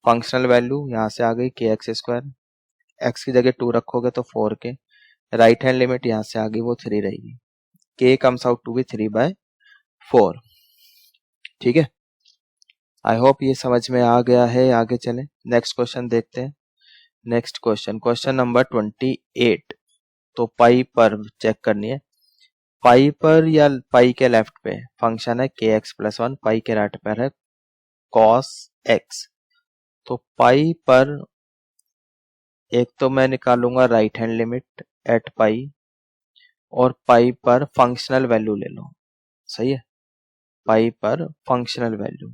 फंक्शनल वैल्यू यहाँ से आ गई kx², x की जगह 2 रखोगे तो 4k, राइट हैंड लिमिट यहाँ से आ गई, वो 3 रहेगी, k comes out to be 3/4, ठीक है, आई होप ये समझ में आ गया है। आगे चलें, नेक्स्ट क्वेश्चन देखते हैं। Next question number 28। तो पाई पर चेक करनी है। पाई पर या पाई के लेफ्ट पे फंक्शन है के एक्स प्लस वन, पाई के राइट पर है कॉस एक्स। तो पाई पर एक तो मैं निकालूंगा right hand limit at pi, और पाई पर फंक्शनल वैल्यू ले लो। सही है, पाई पर फंक्शनल वैल्यू,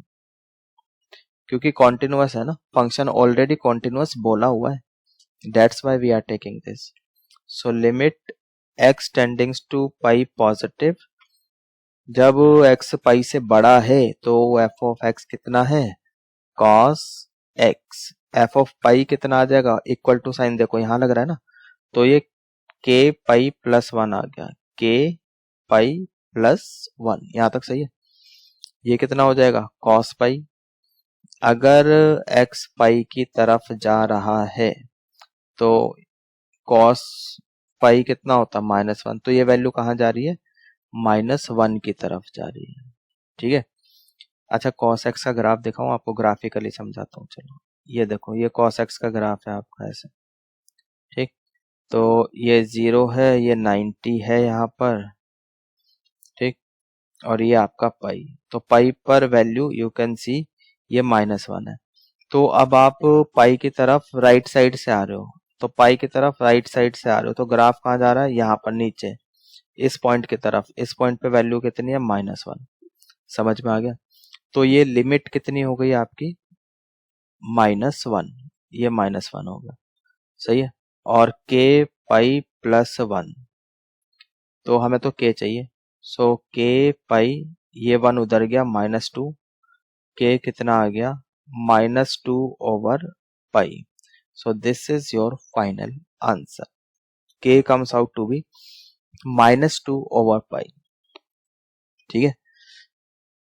क्योंकि कॉन्टिन्यूअस है ना, फंक्शन ऑलरेडी कॉन्टिन्यूअस बोला हुआ है, that's why we are taking this. So limit x tendings to pi positive, जब x पाई से बड़ा है तो एफ ऑफ एक्स कितना है, cos x. F of pi कितना आ जाएगा, इक्वल टू साइन देखो यहाँ लग रहा है ना, तो ये के पाई प्लस वन आ गया, के पाई प्लस वन, यहां तक सही है। ये कितना हो जाएगा, कॉस पाई। अगर x पाई की तरफ जा रहा है तो कॉस पाई कितना होता है, माइनस वन, तो ये वैल्यू कहाँ जा रही है, माइनस वन की तरफ जा रही है। ठीक है, अच्छा कॉस एक्स का ग्राफ दिखाऊं आपको, ग्राफिकली समझाता हूँ। चलो ये देखो, ये कॉस एक्स का ग्राफ है आपका ऐसे। ठीक, तो ये 0 है, ये 90 है यहाँ पर। ठीक, और ये आपका पाई, तो पाई पर वैल्यू यू कैन सी ये माइनस वन है। तो अब आप पाई की तरफ राइट साइड से आ रहे हो, तो पाई की तरफ राइट साइड से आ रहे हो, तो ग्राफ कहाँ जा रहा है, यहाँ पर नीचे इस पॉइंट की तरफ। इस पॉइंट पे वैल्यू कितनी है, माइनस वन। समझ में आ गया, तो ये लिमिट कितनी हो गई आपकी, माइनस वन, ये माइनस वन होगा। सही है, और के पाई प्लस वन, तो हमें तो के चाहिए, सो के पाई, ये वन उधर गया, माइनस टू, के कितना आ गया, minus two over pi. So this is your final answer, k comes out to be minus two over pi. ठीक है,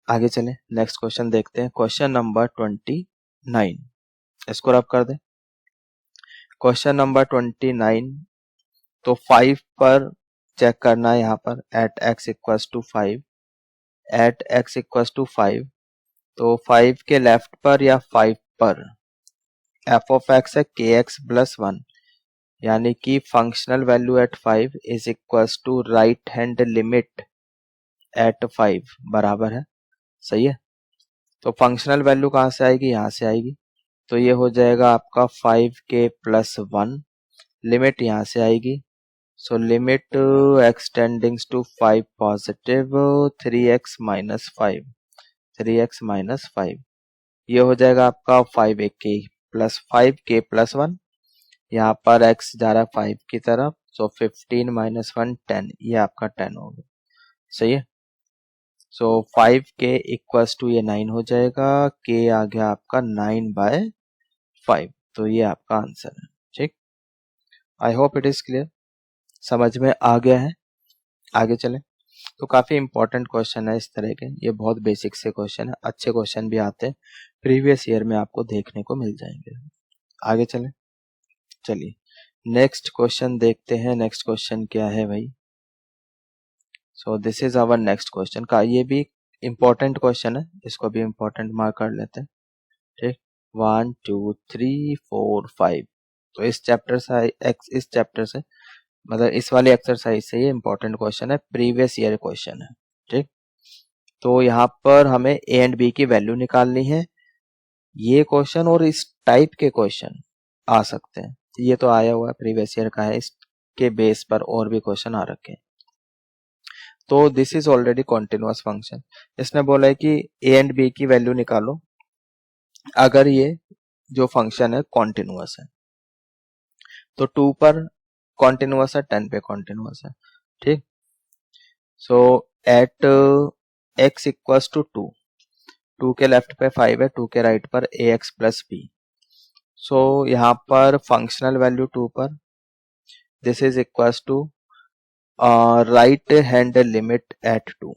आगे चलें, नेक्स्ट क्वेश्चन देखते हैं। क्वेश्चन नंबर 29, इसको रब कर दें। क्वेश्चन नंबर 29, तो 5 पर चेक करना है, यहाँ पर at x equals to 5, at x equals to 5, तो 5 के लेफ्ट पर या 5 पर एफ ऑफ एक्स है के एक्स प्लस वन, यानी कि functional value at 5 is equals to right hand limit at 5 बराबर है। सही है, तो फंक्शनल वैल्यू कहाँ से आएगी, यहाँ से आएगी, तो ये हो जाएगा आपका 5k प्लस वन, लिमिट यहाँ से आएगी। So limit x tendings to 5 positive 3x minus 5, 3x minus 5, ये हो जाएगा आपका 5k plus 5k plus one, यहाँ पर x जा रहा है 5 की तरफ, सो 15 माइनस 1 10, ये आपका 10 हो गया। सही है, सो 5k इक्वल्स टू ये 9 हो जाएगा, k आ गया आपका 9/5, तो ये आपका आंसर है। ठीक, आई होप इट इज क्लियर, समझ में आ गया है। आगे चलें, तो काफी इंपॉर्टेंट क्वेश्चन है इस तरह के, ये बहुत बेसिक से क्वेश्चन है, अच्छे क्वेश्चन भी आते हैं, प्रीवियस ईयर में आपको देखने को मिल जाएंगे। आगे चलें, चलिए नेक्स्ट क्वेश्चन देखते हैं। नेक्स्ट क्वेश्चन क्या है भाई, so this is our next question का, ये भी इंपॉर्टेंट क्वेश्चन है, इसको भी इंपॉर्टेंट मार्क कर लेते हैं। ठीक, 1 2 3 4 5, तो इस चैप्टर से मतलब इस वाली एक्सरसाइज से ये इंपॉर्टेंट क्वेश्चन है, प्रीवियस ईयर क्वेश्चन है। ठीक, तो यहाँ पर हमें ए एंड बी की वैल्यू निकालनी है। ये क्वेश्चन और इस टाइप के क्वेश्चन आ सकते हैं, ये तो आया हुआ है, प्रीवियस ईयर का है, इसके बेस पर और भी क्वेश्चन आ रखे हैं। तो this is already continuous function, इसने बोला है कि ए एंड बी की वैल्यू निकालो अगर ये जो फंक्शन है कॉन्टिन्यूअस है। तो 2 पर कॉन्टिन्यूअस है, 10 पे कॉन्टिन्यूअस है। ठीक, सो एट एक्स इक्वल्स टू 2, 2 के लेफ्ट पे 5 है, 2 के राइट पर ए एक्स प्लस बी। सो यहाँ पर फंक्शनल वैल्यू 2 पर, this is equals to right hand limit at 2,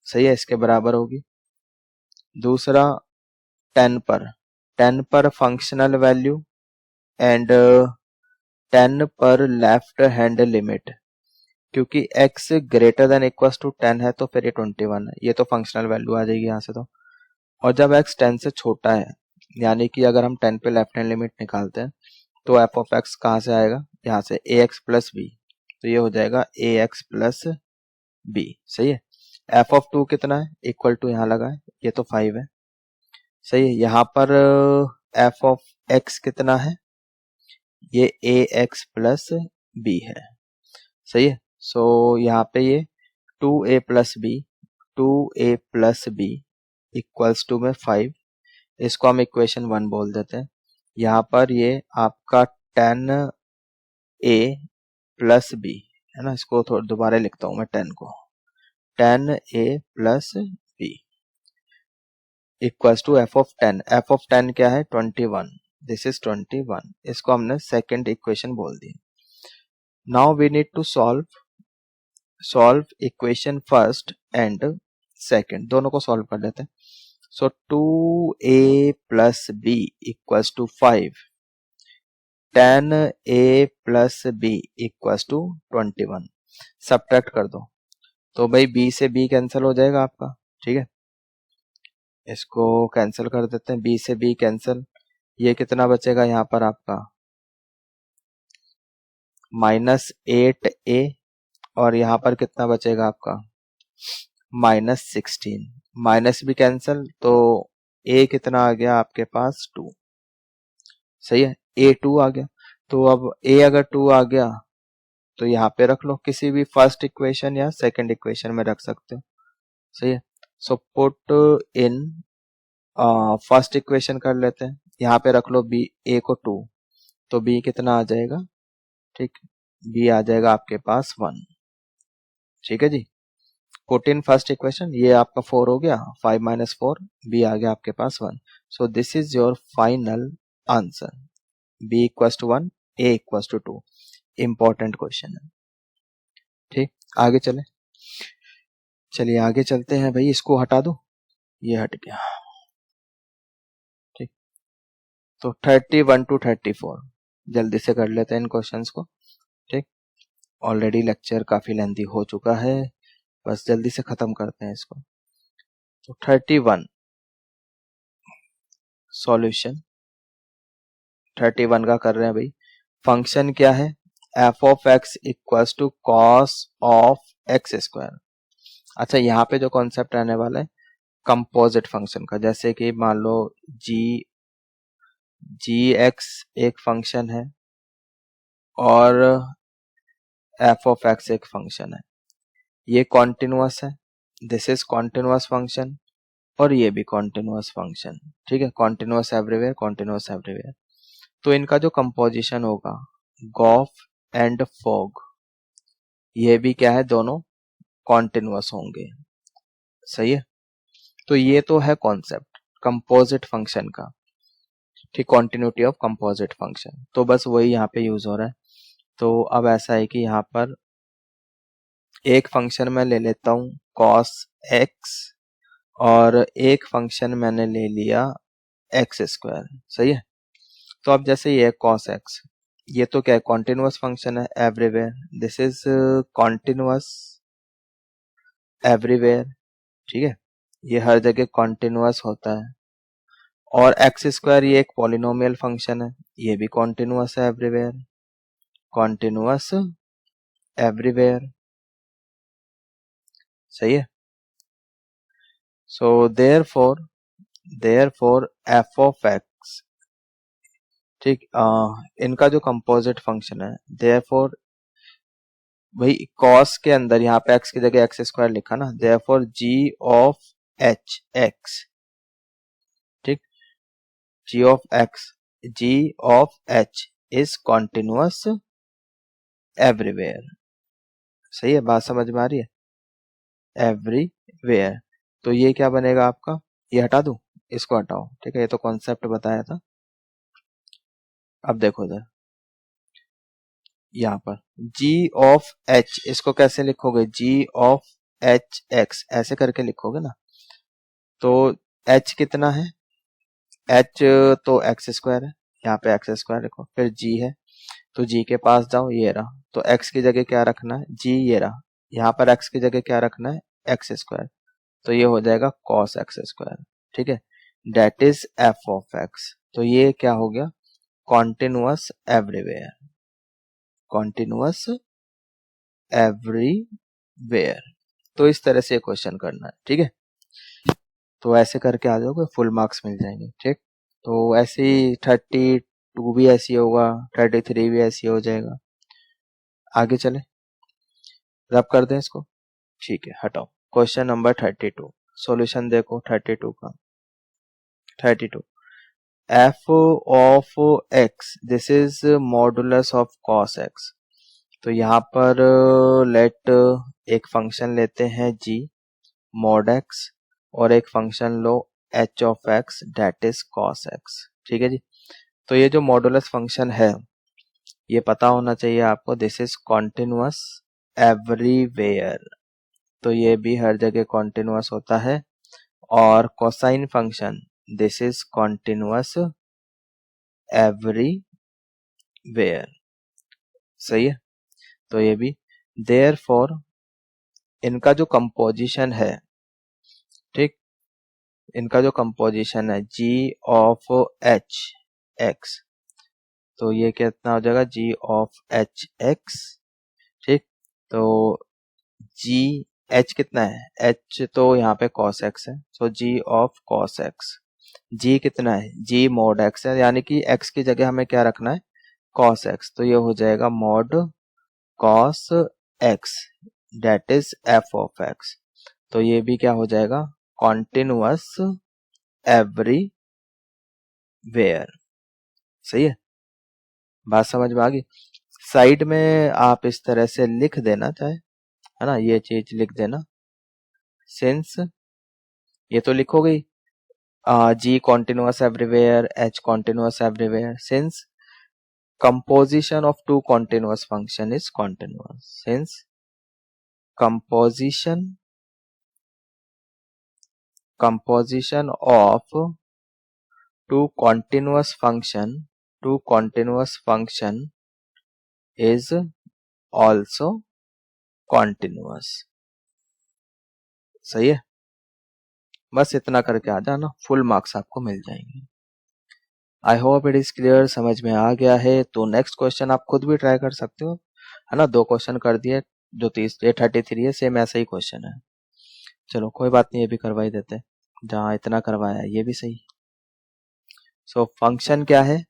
सही है, इसके बराबर होगी। दूसरा 10 पर, 10 पर फंक्शनल वैल्यू एंड 10 पर लेफ्ट हैंड लिमिट, क्योंकि x greater than equals to 10 है तो फिर ये 21 है, ये तो फंक्शनल वैल्यू आ जाएगी यहाँ से। तो और जब x 10 से छोटा है, यानी कि अगर हम 10 पे लेफ्ट हैंड लिमिट निकालते हैं तो एफ ऑफ एक्स कहाँ से आएगा, यहाँ से ए एक्स प्लस बी, तो ये हो जाएगा ए एक्स प्लस बी। सही है। एफ ऑफ 2 कितना है, इक्वल टू यहाँ लगा है, ये तो 5 है। सही है। यहाँ पर एफ ऑफ एक्स कितना है, ये ए एक्स प्लस बी है। सही है। सो यहाँ पे ये 2a plus b, 2a plus b equals to में 5, इसको हम इक्वेशन 1 बोल देते हैं। यहाँ पर ये आपका 10a प्लस बी है ना, इसको थोड़ा दोबारा लिखता हूँ मैं 10 को, 10a plus b equals to f of 10। F of 10 क्या है, 21, दिस इज 21, इसको हमने सेकेंड इक्वेशन बोल दी। Now we need to solve equation first and second, दोनों को सॉल्व कर लेते हैं। So 2a plus b equals to 5, 10a plus b equals to 21, subtract कर दो तो भाई b से b कैंसिल हो जाएगा आपका। ठीक है, इसको कैंसिल कर देते हैं, b से b कैंसिल, ये कितना बचेगा यहाँ पर आपका -8a, और यहाँ पर कितना बचेगा आपका -16, माइनस भी कैंसिल, तो a कितना आ गया आपके पास 2। सही है, a 2 आ गया। तो अब a अगर 2 आ गया तो यहाँ पे रख लो, किसी भी फर्स्ट इक्वेशन या सेकंड इक्वेशन में रख सकते हो। सही है। So put in first equation कर लेते हैं, यहाँ पे रख लो b, a को 2, तो b कितना आ जाएगा, ठीक, b आ जाएगा आपके पास 1। ठीक है जी, पुट इन फर्स्ट इक्वेशन, ये आपका 4 हो गया, 5 माइनस 4, b आ गया आपके पास 1। So this is your final answer, b equals to 1, a equals to 2। Important question है। ठीक, आगे चले, चलिए आगे चलते हैं भाई, इसको हटा दो, ये हट गया। ठीक, तो 31 टू 34 जल्दी से कर लेते हैं इन क्वेश्चंस को। ठीक, ऑलरेडी लेक्चर काफी लेंथी हो चुका है, बस जल्दी से खत्म करते हैं इसको। तो 31 सॉल्यूशन 31 का कर रहे हैं भाई। फंक्शन क्या है, f of x equals to cos of x square. अच्छा, यहाँ पे जो कॉन्सेप्ट रहने वाला है कंपोजिट फंक्शन का, जैसे कि मान लो जी एक्स एक फंक्शन है और एफ ऑफ एक्स एक फंक्शन है, ये कॉन्टिन्यूअस है, दिस इज कॉन्टिन्यूअस फंक्शन, और ये भी कॉन्टिन्यूअस फंक्शन। ठीक है, कॉन्टिन्यूअस एवरीवेयर, कॉन्टिन्यूअस एवरीवेयर। तो इनका जो कंपोजिशन होगा गॉफ एंड फॉग, ये भी क्या है, दोनों कॉन्टिन्यूअस होंगे। सही है। तो ये तो है कॉन्सेप्ट कंपोजिट फंक्शन का, ठीक, कॉन्टिन्यूटी ऑफ कंपोजिट फंक्शन, तो बस वही यहाँ पे यूज हो रहा है। तो अब ऐसा है कि यहाँ पर एक फंक्शन मैं ले लेता हूँ कॉस एक्स, और एक फंक्शन मैंने ले लिया एक्स स्क्वायर। सही है। तो अब जैसे ये कॉस एक्स, ये तो क्या है, कॉन्टिन्यूअस फंक्शन है everywhere, this is continuous everywhere. ठीक है, ये हर जगह कॉन्टिन्यूअस होता है। और एक्स स्क्वायर ये एक पॉलिनोमियल फंक्शन है, ये भी कॉन्टिन्यूअस है एवरीवेयर, कॉन्टिन्यूअस एवरीवेयर। सही है। So therefore F of x, ठीक, इनका जो कंपोजिट फंक्शन है, देयरफॉर भाई कॉस के अंदर यहाँ पे एक्स की जगह एक्स स्क्वायर लिखा ना, therefore g of h x, ठीक, g of h is continuous everywhere. सही है, बात समझ में आ रही है, एवरीवेयर। तो ये क्या बनेगा आपका, ये हटा दूं, इसको हटाओ। ठीक है, ये तो कॉन्सेप्ट बताया था। अब देखो इधर, यहाँ पर g ऑफ h, इसको कैसे लिखोगे, g ऑफ एच एक्स ऐसे करके लिखोगे ना। तो h कितना है, h तो एक्स स्क्वायर है, यहाँ पे एक्स स्क्वायर लिखो, फिर g है, तो g के पास जाओ, ये रहा, तो x की जगह क्या रखना है, g, ये रहा, यहाँ पर x की जगह क्या रखना है, एक्स स्क्वायर, तो ये हो जाएगा कॉस एक्स स्क्वायर। ठीक है, that is f of x. तो ये क्या हो गया, कॉन्टिन्यूअस एवरीवेयर, कॉन्टिन्यूअस एवरीवेयर। तो इस तरह से क्वेश्चन करना है, ठीक है। तो ऐसे करके आ जाओगे, फुल मार्क्स मिल जाएंगे, ठीक। तो ऐसे ही 32 भी ऐसी होगा, 33 भी ऐसी हो जाएगा। आगे चले, रब कर दें इसको, ठीक है, हटाओ। क्वेश्चन नंबर 32, सॉल्यूशन देखो 32 का। 32, F of x, this is modulus of cos x. तो यहाँ पर लेट एक फंक्शन लेते हैं जी मॉड एक्स, और एक फंक्शन लो h of x that is cos x, ठीक है जी। तो ये जो मॉडुलस फंक्शन है, ये पता होना चाहिए आपको, दिस इज कॉन्टिन्यूअस एवरीवेयर। तो ये भी हर जगह कॉन्टिन्यूअस होता है। और cosine function, this is continuous everywhere, सही है। तो ये भी, देयरफॉर इनका जो कंपोजिशन है, ठीक, इनका जो कंपोजिशन है जी ऑफ एच एक्स, तो ये कितना हो जाएगा, जी ऑफ एच एक्स, ठीक। तो जी एच कितना है, एच तो यहाँ पे कॉस एक्स है, सो जी ऑफ कॉस एक्स। जी कितना है, जी मॉड एक्स है, यानी कि एक्स की जगह हमें क्या रखना है, कॉस एक्स। तो ये हो जाएगा mod cos x that is f of x. तो ये भी क्या हो जाएगा, कॉन्टिन्यूअस एवरीवेयर, सही है। बात समझ में आ गई। साइड में आप इस तरह से लिख देना चाहे, है ना, ये चीज लिख देना, सिंस ये तो लिखोगे g continuous everywhere, h continuous everywhere, since composition of two continuous function is continuous, since composition of two continuous function is also continuous, सही है। बस इतना करके आ जाना, फुल मार्क्स आपको मिल जाएंगे। आई होप इट इज क्लियर, समझ में आ गया है। तो नेक्स्ट क्वेश्चन आप खुद भी ट्राई कर सकते हो, है ना। 2 क्वेश्चन कर दिए, जो 33 है, सेम ऐसा ही क्वेश्चन है। चलो कोई बात नहीं, ये भी करवा ही देते, जहाँ इतना करवाया ये भी सही। सो फंक्शन क्या है,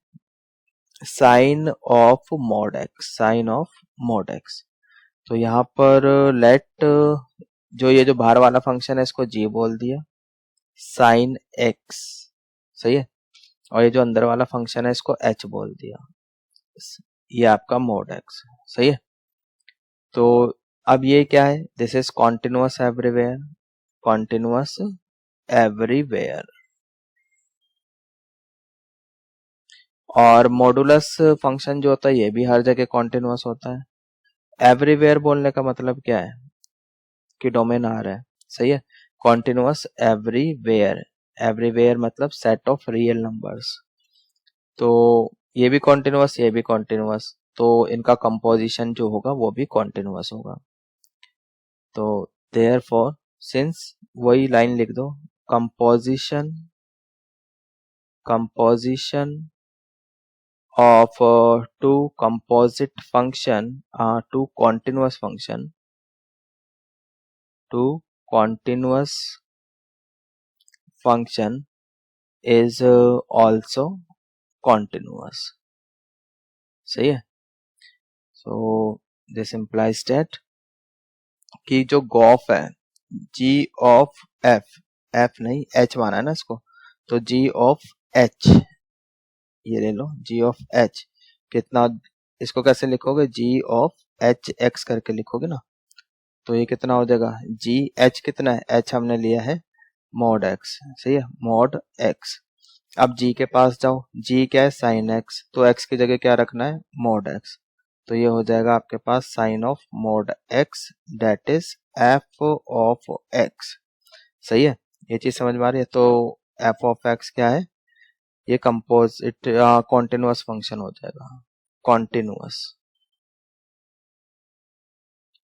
sine of mod x, sine of mod x. तो यहाँ पर लेट जो ये जो बाहर वाला फंक्शन है इसको जी बोल दिया, साइन एक्स, सही है। और ये जो अंदर वाला फंक्शन है इसको एच बोल दिया, ये आपका मॉड एक्स, सही है। तो अब ये क्या है, this is continuous everywhere, continuous everywhere. और मॉडुलस फंक्शन जो होता है ये भी हर जगह कॉन्टिन्यूअस होता है। एवरीवेयर बोलने का मतलब क्या है, कि डोमेन आ रहा है, सही है। कॉन्टिन्यूअस एवरीवेयर, एवरीवेयर मतलब सेट ऑफ रियल नंबर्स। तो ये भी कॉन्टिन्यूअस, ये भी कॉन्टिन्यूअस, तो इनका कंपोजिशन जो होगा वो भी कॉन्टिन्यूअस होगा। तो देयरफॉर, सिंस वही लाइन लिख दो, composition of two composite function, two continuous function is also continuous, सही है। so this implies that कि जो गॉफ है, g of f नहीं h माना है ना इसको, तो g of h, ये ले लो g of h कितना, इसको कैसे लिखोगे, g of h x करके लिखोगे ना। तो ये कितना हो जाएगा, जी एच कितना है, एच हमने लिया है मॉड एक्स, सही है, मॉड एक्स। अब जी के पास जाओ, जी क्या है, साइन एक्स, तो एक्स की जगह क्या रखना है, मॉड एक्स। तो ये हो जाएगा आपके पास sine of mod x that is f of x, सही है। ये चीज समझ में आ रही है। तो एफ ऑफ एक्स क्या है, ये कंपोजिट कॉन्टिन्यूअस फंक्शन हो जाएगा, कॉन्टिन्यूअस।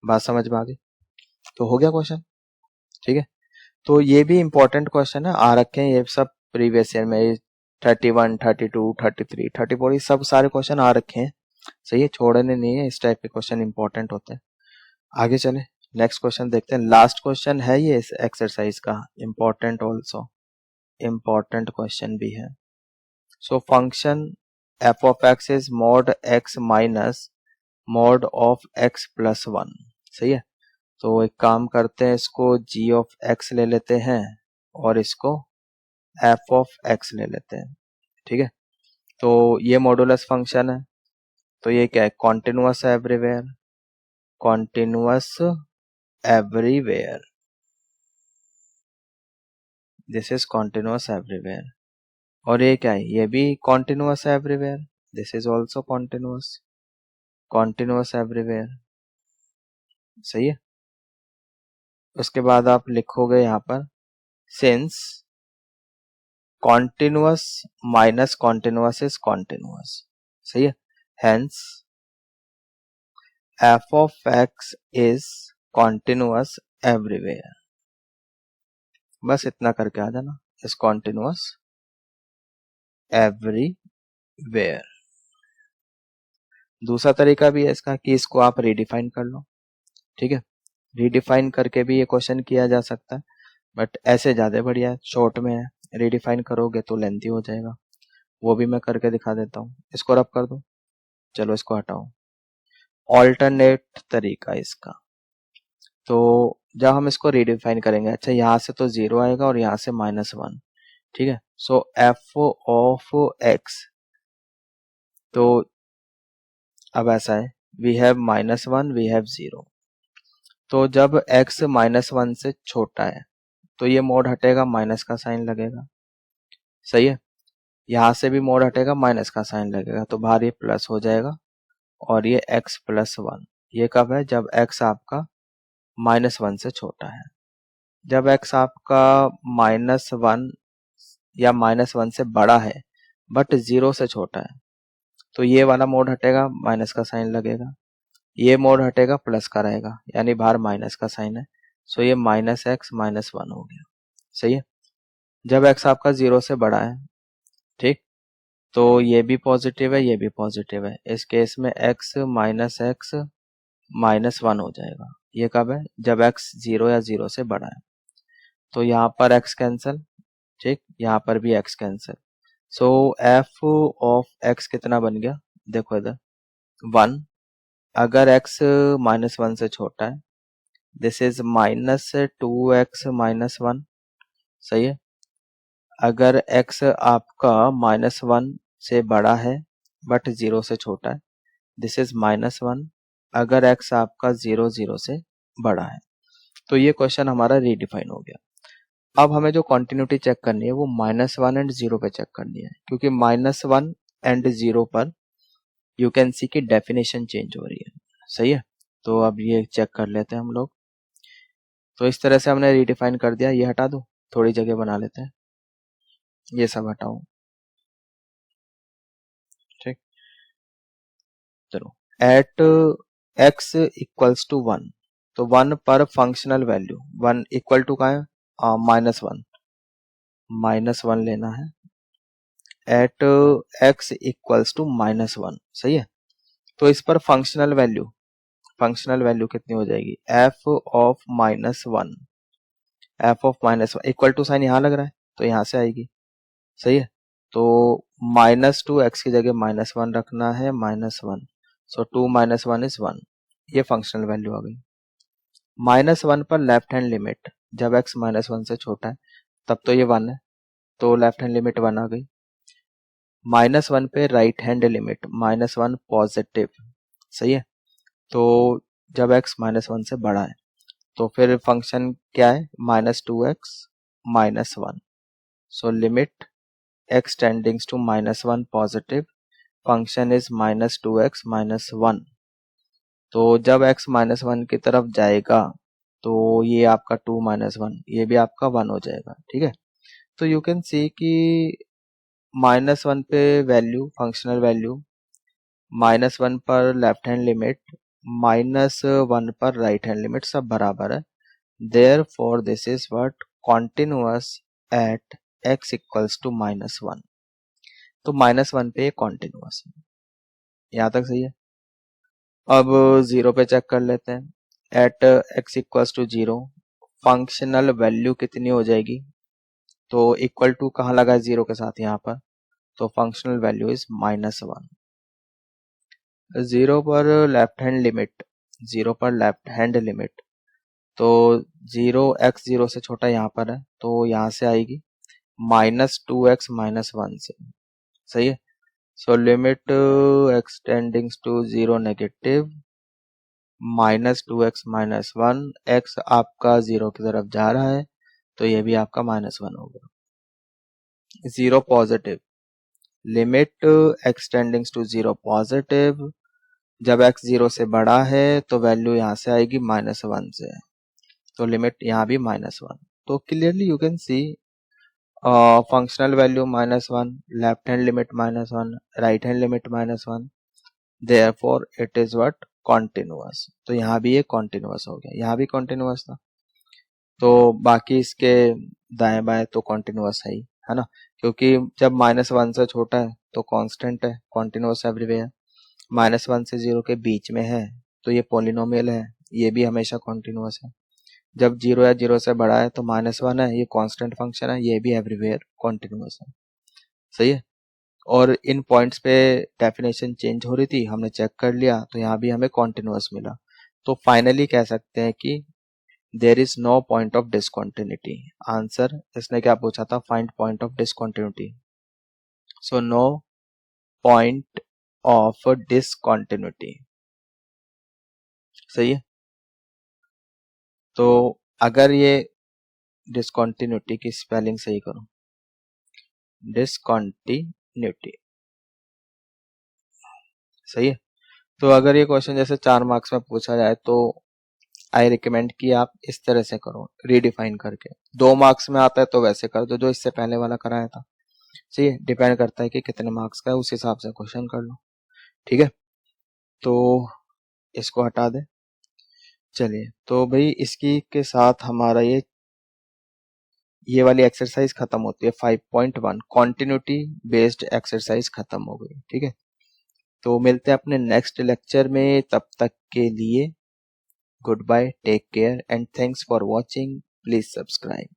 बात समझ में आ गई। तो हो गया क्वेश्चन, ठीक है। तो ये भी इंपॉर्टेंट क्वेश्चन है, आ रखे हैं ये सब प्रीवियस ईयर में 31, 32, 33, 34 ये सब सारे क्वेश्चन आ रखे हैं। सही है, छोड़ने नहीं है, इस टाइप के क्वेश्चन इंपॉर्टेंट होते हैं। आगे चले, नेक्स्ट क्वेश्चन देखते हैं। लास्ट क्वेश्चन है ये इस एक्सरसाइज का, इंपॉर्टेंट ऑल्सो, इंपॉर्टेंट क्वेश्चन भी है। So function F of x is mod x minus mod of x plus 1। सही है, तो एक काम करते हैं, इसको जी ऑफ एक्स ले लेते हैं और इसको एफ ऑफ एक्स ले लेते हैं। ठीक है, तो ये मॉडुलस फंक्शन है, तो ये क्या है, continuous everywhere, continuous everywhere, this is continuous everywhere. और ये क्या है, ये भी continuous everywhere, this is also continuous, continuous everywhere. सही है, उसके बाद आप लिखोगे यहाँ पर since continuous minus continuous is continuous. सही है, hence f of x is continuous everywhere. बस इतना करके आ जाना, इज कॉन्टिन्यूअस एवरीवेयर। दूसरा तरीका भी है इसका कि इसको आप रिडिफाइन कर लो। ठीक है, रिडिफाइन करके भी ये क्वेश्चन किया जा सकता है, बट ऐसे ज्यादा बढ़िया है, शॉर्ट में है। रिडिफाइन करोगे तो लेंथी हो जाएगा, वो भी मैं करके दिखा देता हूँ। इसको रब कर दो, चलो इसको हटाओ। ऑल्टरनेट तरीका इसका, तो जब हम इसको रिडिफाइन करेंगे, अच्छा यहाँ से तो 0 आएगा और यहाँ से -1। ठीक है, सो एफ ऑफ एक्स, तो अब ऐसा है, वी हैव -1, वी हैव 0। तो जब x -1 से छोटा है तो ये मोड हटेगा, माइनस का साइन लगेगा। सही है, यहाँ से भी मोड हटेगा, माइनस का साइन लगेगा, तो बाहर ये प्लस हो जाएगा और ये x प्लस 1। ये कब है, जब x आपका -1 से छोटा है। जब x आपका -1 या -1 से बड़ा है बट 0 से छोटा है, तो ये वाला मोड हटेगा, माइनस का साइन लगेगा। ये मोड हटेगा, प्लस का रहेगा, यानी बाहर माइनस का साइन है, सो ये -x -1 हो गया। सही है, जब x आपका 0 से बड़ा है, ठीक, तो ये भी पॉजिटिव है, ये भी पॉजिटिव है। इस केस में x -1 हो जाएगा। ये कब है, जब x 0 या 0 से बड़ा है। तो यहाँ पर x कैंसिल, ठीक, यहाँ पर भी x cancel. So f of x कितना बन गया, देखो इधर 1। अगर x -1 से छोटा है, दिस इज -2x -1। सही है, अगर x आपका -1 से बड़ा है बट 0 से छोटा है, दिस इज -1। अगर x आपका 0 से बड़ा है, तो ये क्वेश्चन हमारा रीडिफाइन हो गया। अब हमें जो कंटिन्यूटी चेक करनी है वो -1 एंड 0 पे चेक करनी है, क्योंकि -1 एंड 0 पर यू कैन सी की डेफिनेशन चेंज हो रही है। सही है, तो अब ये चेक कर लेते हैं हम लोग। तो इस तरह से हमने रीडिफाइन कर दिया, ये हटा दो, थोड़ी जगह बना लेते हैं, ये सब हटाओ। ठीक, चलो, एट x इक्वल्स टू 1, तो 1 पर फंक्शनल वैल्यू 1 इक्वल टू का है -1 लेना है। एट x इक्वल्स टू -1, सही है, तो इस पर फंक्शनल वैल्यू कितनी हो जाएगी, f of -1, f of -1 equal to sine यहाँ लग रहा है तो यहाँ से आएगी। सही है, तो -2x की जगह -1 रखना है, -1, सो 2 - 1 इज 1, ये फंक्शनल वैल्यू आ गई। -1 पर लेफ्ट हैंड लिमिट, जब x -1 से छोटा है तब तो ये 1 है, तो लेफ्ट हैंड लिमिट 1 आ गई। -1 पे राइट हैंड लिमिट, -1 पॉजिटिव। सही है, तो जब x -1 से बड़ा है तो फिर फंक्शन क्या है, -2x -1, so limit x tendings to -1 positive, function is -2x -1। तो जब x -1 की तरफ जाएगा तो ये आपका 2 - 1, ये भी आपका 1 हो जाएगा। ठीक है, तो यू कैन सी कि -1 पे वैल्यू, फंक्शनल वैल्यू, -1 पर लेफ्ट हैंड लिमिट, -1 पर राइट हैंड लिमिट, सब बराबर है। Therefore this is what, continuous at x equals to -1, तो -1 पे कॉन्टिन्यूअस है। यहाँ तक सही है। अब 0 पे चेक कर लेते हैं। At x equals to 0 functional value कितनी हो जाएगी, तो इक्वल टू कहाँ लगा है 0 के साथ यहाँ पर, तो फंक्शनल वैल्यू इज -1। 0 पर लेफ्ट हैंड लिमिट, 0 पर लेफ्ट हैंड लिमिट, तो 0 से छोटा यहाँ पर है, तो यहाँ से आएगी -2x -1 से। सही है। So limit extending to 0 negative -2x -1, x आपका 0 की तरफ जा रहा है, तो ये भी आपका -1 होगा। 0 positive, limit extending to 0 positive, जब x 0 से बड़ा है तो वैल्यू यहाँ से आएगी -1 से, तो लिमिट यहाँ भी -1। तो clearly you can C functional value -1, left hand limit -1, right hand limit -1, therefore it is what, continuous. तो यहाँ भी ये कॉन्टिन्यूअस हो गया, यहाँ भी कॉन्टिन्यूअस था, तो बाकी इसके दाएं बाएं तो कॉन्टिन्यूअस है ना, क्योंकि जब -1 से छोटा है तो कांस्टेंट है, कॉन्टिन्यूअस एवरीवेयर। -1 से 0 के बीच में है तो ये पॉलिनोमियल है, ये भी हमेशा कॉन्टिन्यूअस है। जब 0 या 0 से बड़ा है तो -1 है, ये कांस्टेंट फंक्शन है, ये भी एवरीवेयर कॉन्टिन्यूअस है। सही है। और इन पॉइंट्स पे डेफिनेशन चेंज हो रही थी, हमने चेक कर लिया, तो यहाँ भी हमें कॉन्टिन्यूअस मिला। तो फाइनली कह सकते हैं कि there is no point of discontinuity. Answer इसने क्या पूछा था, find point of discontinuity. So no point of discontinuity. सही है। तो अगर ये डिसकंटिन्यूटी की स्पेलिंग सही करो, डिसकंटिन्यूटी, सही है। तो अगर ये क्वेश्चन जैसे 4 मार्क्स में पूछा जाए तो आई रिकमेंड कि आप इस तरह से करो, रीडिफाइन करके। 2 मार्क्स में आता है तो वैसे कर दो जो इससे पहले वाला कराया था। सही है, डिपेंड करता है कि कितने मार्क्स का है, उस हिसाब से क्वेश्चन कर लो। ठीक है, तो इसको हटा दे। चलिए, तो भाई इसकी के साथ हमारा ये वाली एक्सरसाइज खत्म होती है। 5.1 कॉन्टिन्यूटी बेस्ड एक्सरसाइज खत्म हो गई। ठीक है, तो मिलते हैं अपने नेक्स्ट लेक्चर में, तब तक के लिए goodbye, take care and thanks for watching, please subscribe.